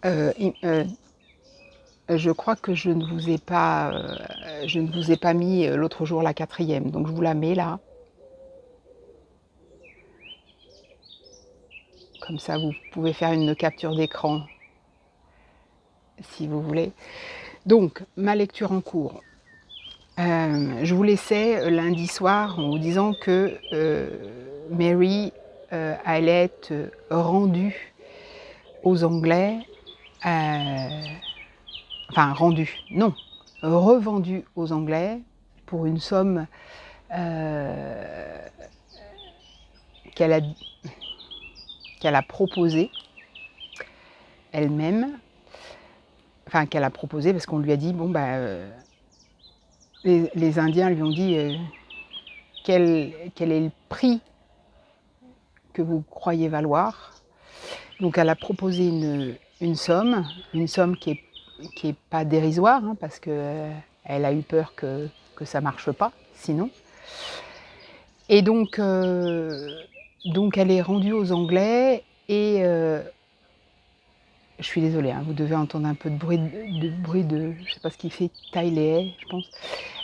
Il je crois que je ne vous ai pas mis, l'autre jour la 4e, donc je vous la mets là. Comme ça, vous pouvez faire une capture d'écran si vous voulez. Donc, ma lecture en cours. Je vous laissais lundi soir en vous disant que Mary allait être rendue aux Anglais, enfin rendue, non, revendue aux Anglais pour une somme qu'elle a proposée elle-même, enfin qu'elle a proposée parce qu'on lui a dit bon bah les Indiens lui ont dit quel est le prix que vous croyez valoir. Donc elle a proposé une somme qui est pas dérisoire, hein, parce que elle a eu peur que ça marche pas sinon. Et donc elle est rendue aux Anglais et je suis désolée, hein, vous devez entendre un peu de bruit de je sais pas ce qu'il fait, taille les haies, je pense.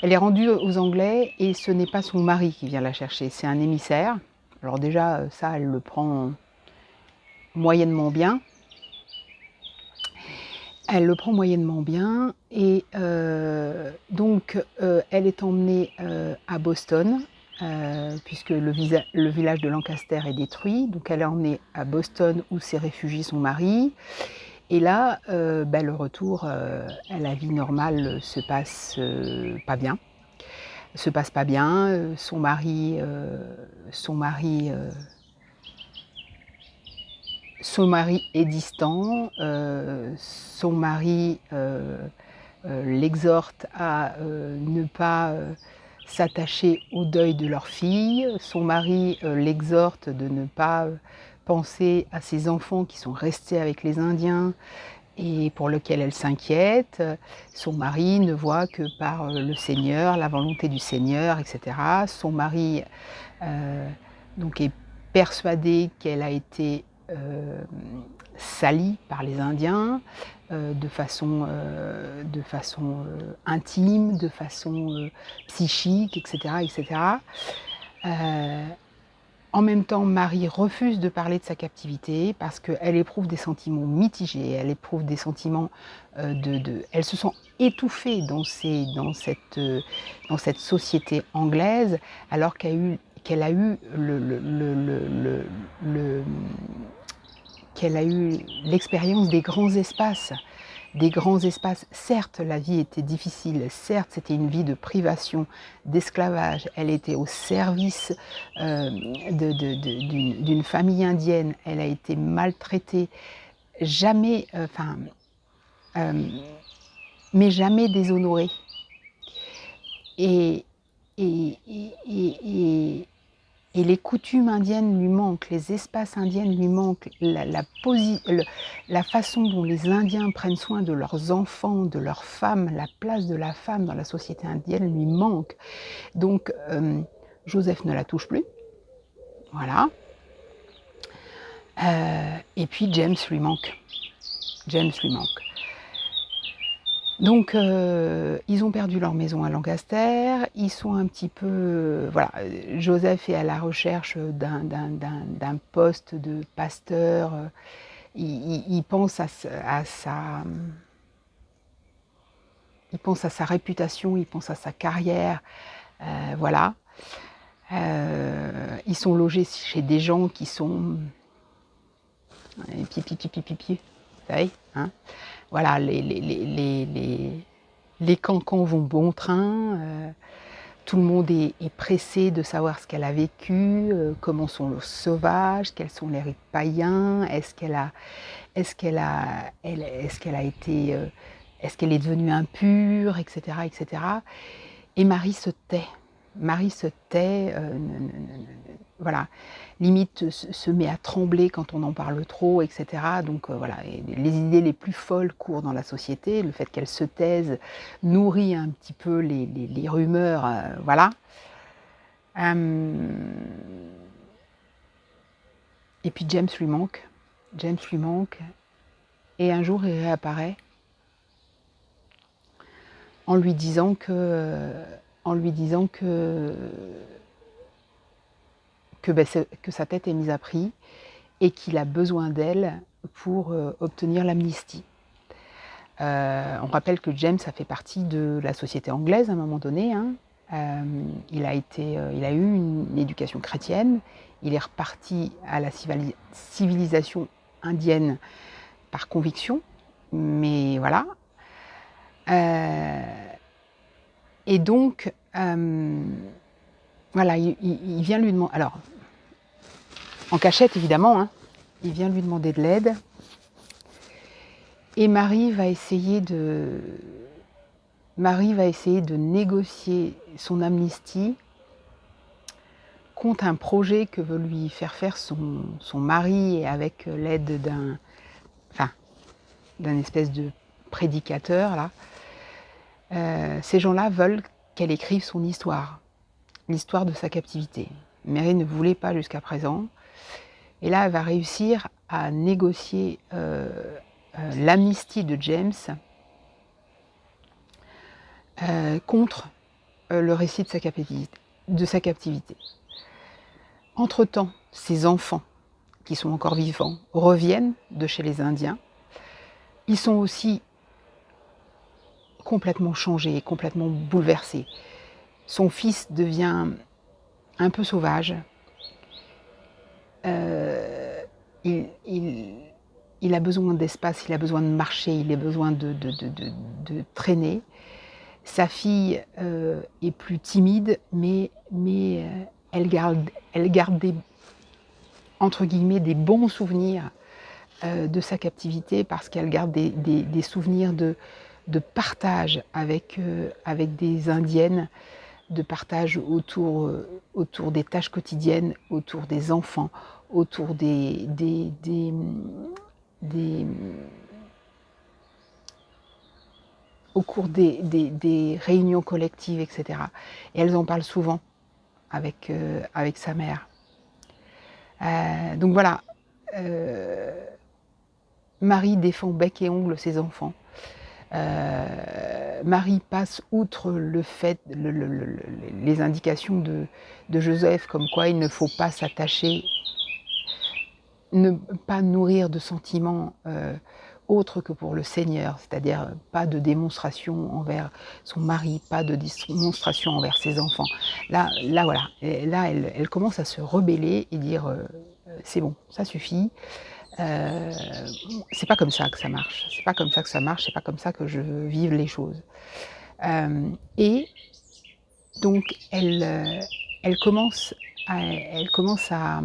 Elle est rendue aux Anglais et ce n'est pas son mari qui vient la chercher, c'est un émissaire. Alors déjà, ça, elle le prend moyennement bien. Elle le prend moyennement bien et donc elle est emmenée à Boston, puisque le village de Lancaster est détruit. Donc elle est emmenée à Boston où s'est réfugié son mari. Et là, le retour à la vie normale se passe pas bien. Se passe pas bien. Son mari est distant. Son mari l'exhorte à ne pas s'attacher au deuil de leur fille. Son mari l'exhorte de ne pas penser à ses enfants qui sont restés avec les Indiens et pour lesquels elle s'inquiète. Son mari ne voit que par le Seigneur, la volonté du Seigneur, etc. Son mari donc est persuadé qu'elle a été salie par les Indiens de façon intime, de façon psychique, etc. etc. En même temps, Marie refuse de parler de sa captivité parce qu'elle éprouve des sentiments mitigés, elle éprouve des sentiments elle se sent étouffée dans cette société anglaise alors qu'elle a eu l'expérience des grands espaces. Des grands espaces. Certes, la vie était difficile, certes, c'était une vie de privation, d'esclavage. Elle était au service d'une famille indienne, elle a été maltraitée, jamais, mais jamais déshonorée. Et les coutumes indiennes lui manquent, les espaces indiens lui manquent, la façon dont les Indiens prennent soin de leurs enfants, de leurs femmes, la place de la femme dans la société indienne lui manque. Donc Joseph ne la touche plus, voilà. Et puis James lui manque. Donc ils ont perdu leur maison à Lancaster, ils sont un petit peu... voilà, Joseph est à la recherche d'un poste de pasteur, il pense à sa réputation, il pense à sa carrière, voilà. Ils sont logés chez des gens qui sont... pipi, vous savez, hein. Voilà, les cancans vont bon train, tout le monde est pressé de savoir ce qu'elle a vécu, comment sont les sauvages, quels sont les rites païens, est-ce qu'elle est devenue impure, etc., etc. Et Marie se tait. Marie se tait, voilà, limite se met à trembler quand on en parle trop, et cetera. Donc voilà, et les idées les plus folles courent dans la société. Le fait qu'elle se taise nourrit un petit peu les rumeurs, voilà. Et puis James lui manque. James lui manque. Et un jour, il réapparaît en lui disant que sa tête est mise à prix et qu'il a besoin d'elle pour obtenir l'amnistie. On rappelle que James a fait partie de la société anglaise à un moment donné. Hein. Il a eu une éducation chrétienne. Il est reparti à la civilisation indienne par conviction. Mais voilà. Et donc, voilà, il vient lui demander. Alors, en cachette évidemment, hein, il vient lui demander de l'aide. Et Marie va essayer de négocier son amnistie contre un projet que veut lui faire son mari, et avec l'aide d'un espèce de prédicateur là. Ces gens-là veulent qu'elle écrive son histoire, l'histoire de sa captivité. Mary ne voulait pas jusqu'à présent. Et là, elle va réussir à négocier l'amnistie de James contre le récit de sa captivité. Entre-temps, ses enfants, qui sont encore vivants, reviennent de chez les Indiens. Ils sont aussi complètement changés, complètement bouleversés. Son fils devient un peu sauvage. Il a besoin d'espace, il a besoin de marcher, il a besoin de traîner. Sa fille est plus timide, mais elle garde des, entre guillemets, des bons souvenirs de sa captivité, parce qu'elle garde des souvenirs de partage avec des Indiennes, de partage autour des tâches quotidiennes, autour des enfants, autour au cours des réunions collectives, etc. Et elles en parlent souvent avec sa mère. Donc voilà, Marie défend bec et ongle ses enfants. Marie passe outre le fait, les indications de Joseph, comme quoi il ne faut pas s'attacher, ne pas nourrir de sentiments autres que pour le Seigneur, c'est-à-dire pas de démonstration envers son mari, pas de démonstration envers ses enfants. Là voilà, et là elle commence à se rebeller et dire c'est bon, ça suffit. C'est pas comme ça que ça marche. C'est pas comme ça que ça marche. C'est pas comme ça que je veux vivre les choses. Et donc elle commence à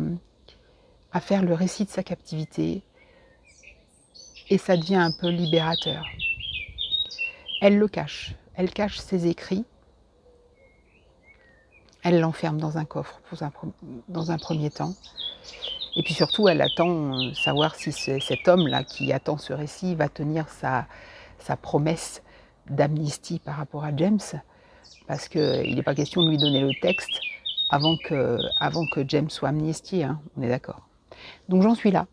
faire le récit de sa captivité, et ça devient un peu libérateur. Elle le cache. Elle cache ses écrits. Elle l'enferme dans un coffre dans un premier temps. Et puis surtout, elle attend savoir si cet homme-là qui attend ce récit va tenir sa promesse d'amnistie par rapport à James, parce qu'il n'est pas question de lui donner le texte avant que James soit amnistié, hein, on est d'accord. Donc j'en suis là.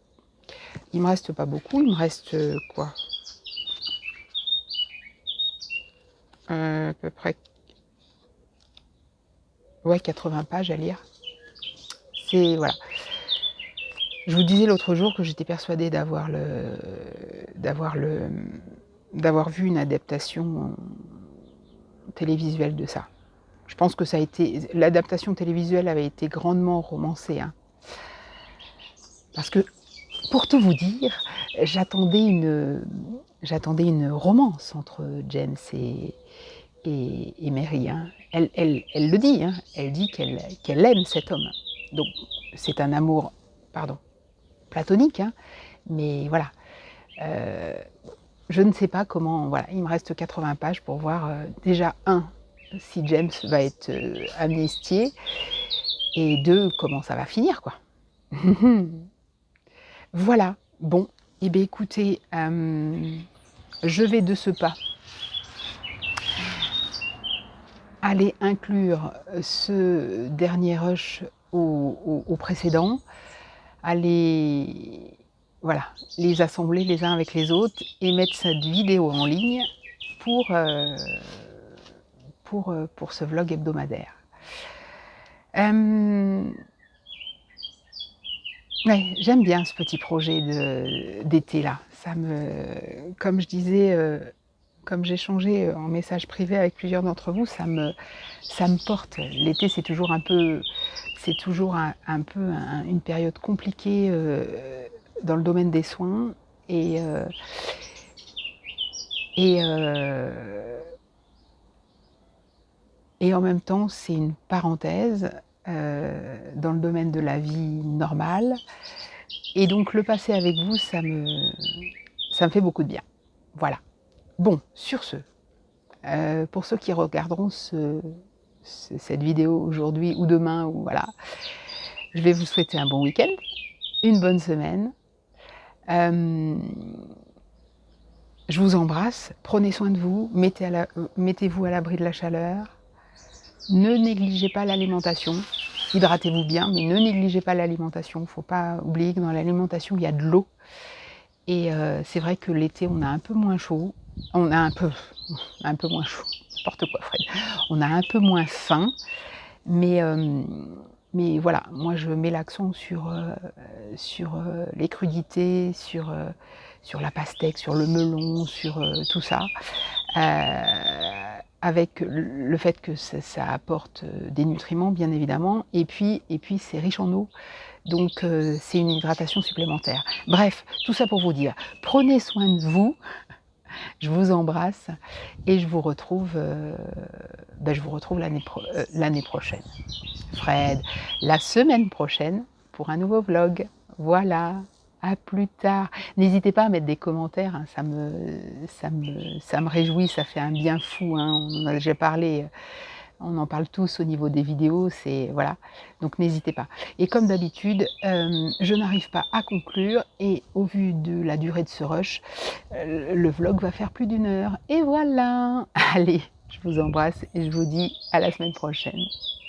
Il me reste pas beaucoup, il me reste quoi, à peu près 80 pages à lire. C'est voilà. Je vous disais l'autre jour que j'étais persuadée d'avoir vu une adaptation télévisuelle de ça. Je pense que l'adaptation télévisuelle avait été grandement romancée, hein. Parce que, pour tout vous dire, j'attendais une romance entre James et Mary, hein. Elle le dit, hein. Elle dit qu'elle aime cet homme. Donc c'est un amour, platonique, hein. Mais voilà. Je ne sais pas comment. Voilà, il me reste 80 pages pour voir déjà si James va être amnistié, et 2, comment ça va finir, quoi. Voilà, bon, et bien écoutez, je vais de ce pas aller inclure ce dernier rush au précédent, aller voilà, les assembler les uns avec les autres et mettre cette vidéo en ligne pour, heu, pour ce vlog hebdomadaire. Hem, ouais, j'aime bien ce petit projet d'été là. Ça me comme je disais, comme j'échangeais en message privé avec plusieurs d'entre vous, ça me porte. L'été, c'est toujours un peu une période compliquée, dans le domaine des soins et heu et heu et en même temps, c'est une parenthèse, dans le domaine de la vie normale et donc le passer avec vous, ça me fait beaucoup de bien. Voilà. Bon, sur ce, pour ceux qui regarderont cette vidéo aujourd'hui ou demain ou voilà, je vais vous souhaiter un bon week-end, une bonne semaine. Hem, je vous embrasse, prenez soin de vous, mettez-vous à l'abri de la chaleur, ne négligez pas l'alimentation, hydratez-vous bien, mais ne négligez pas l'alimentation. Il ne faut pas oublier que dans l'alimentation, il y a de l'eau et c'est vrai que l'été, on a un peu moins chaud, on a un peu moins chaud, n'importe quoi Fred. On a un peu moins faim, mais voilà, moi je mets l'accent sur les crudités, sur la pastèque, sur le melon, sur tout ça, avec le fait que ça apporte des nutriments bien évidemment, et puis c'est riche en eau, donc c'est une hydratation supplémentaire. Bref, tout ça pour vous dire, prenez soin de vous, je vous embrasse et je vous retrouve l'année prochaine. Fred, la semaine prochaine pour un nouveau vlog. Voilà, à plus tard. N'hésitez pas à mettre des commentaires, hein, ça me réjouit, ça fait un bien fou, hein, on en a déjà parlé, on en parle tous au niveau des vidéos, c'est voilà, donc n'hésitez pas. Et comme d'habitude, je n'arrive pas à conclure et au vu de la durée de ce rush, le vlog va faire plus d'1 heure et voilà! Allez, je vous embrasse et je vous dis à la semaine prochaine.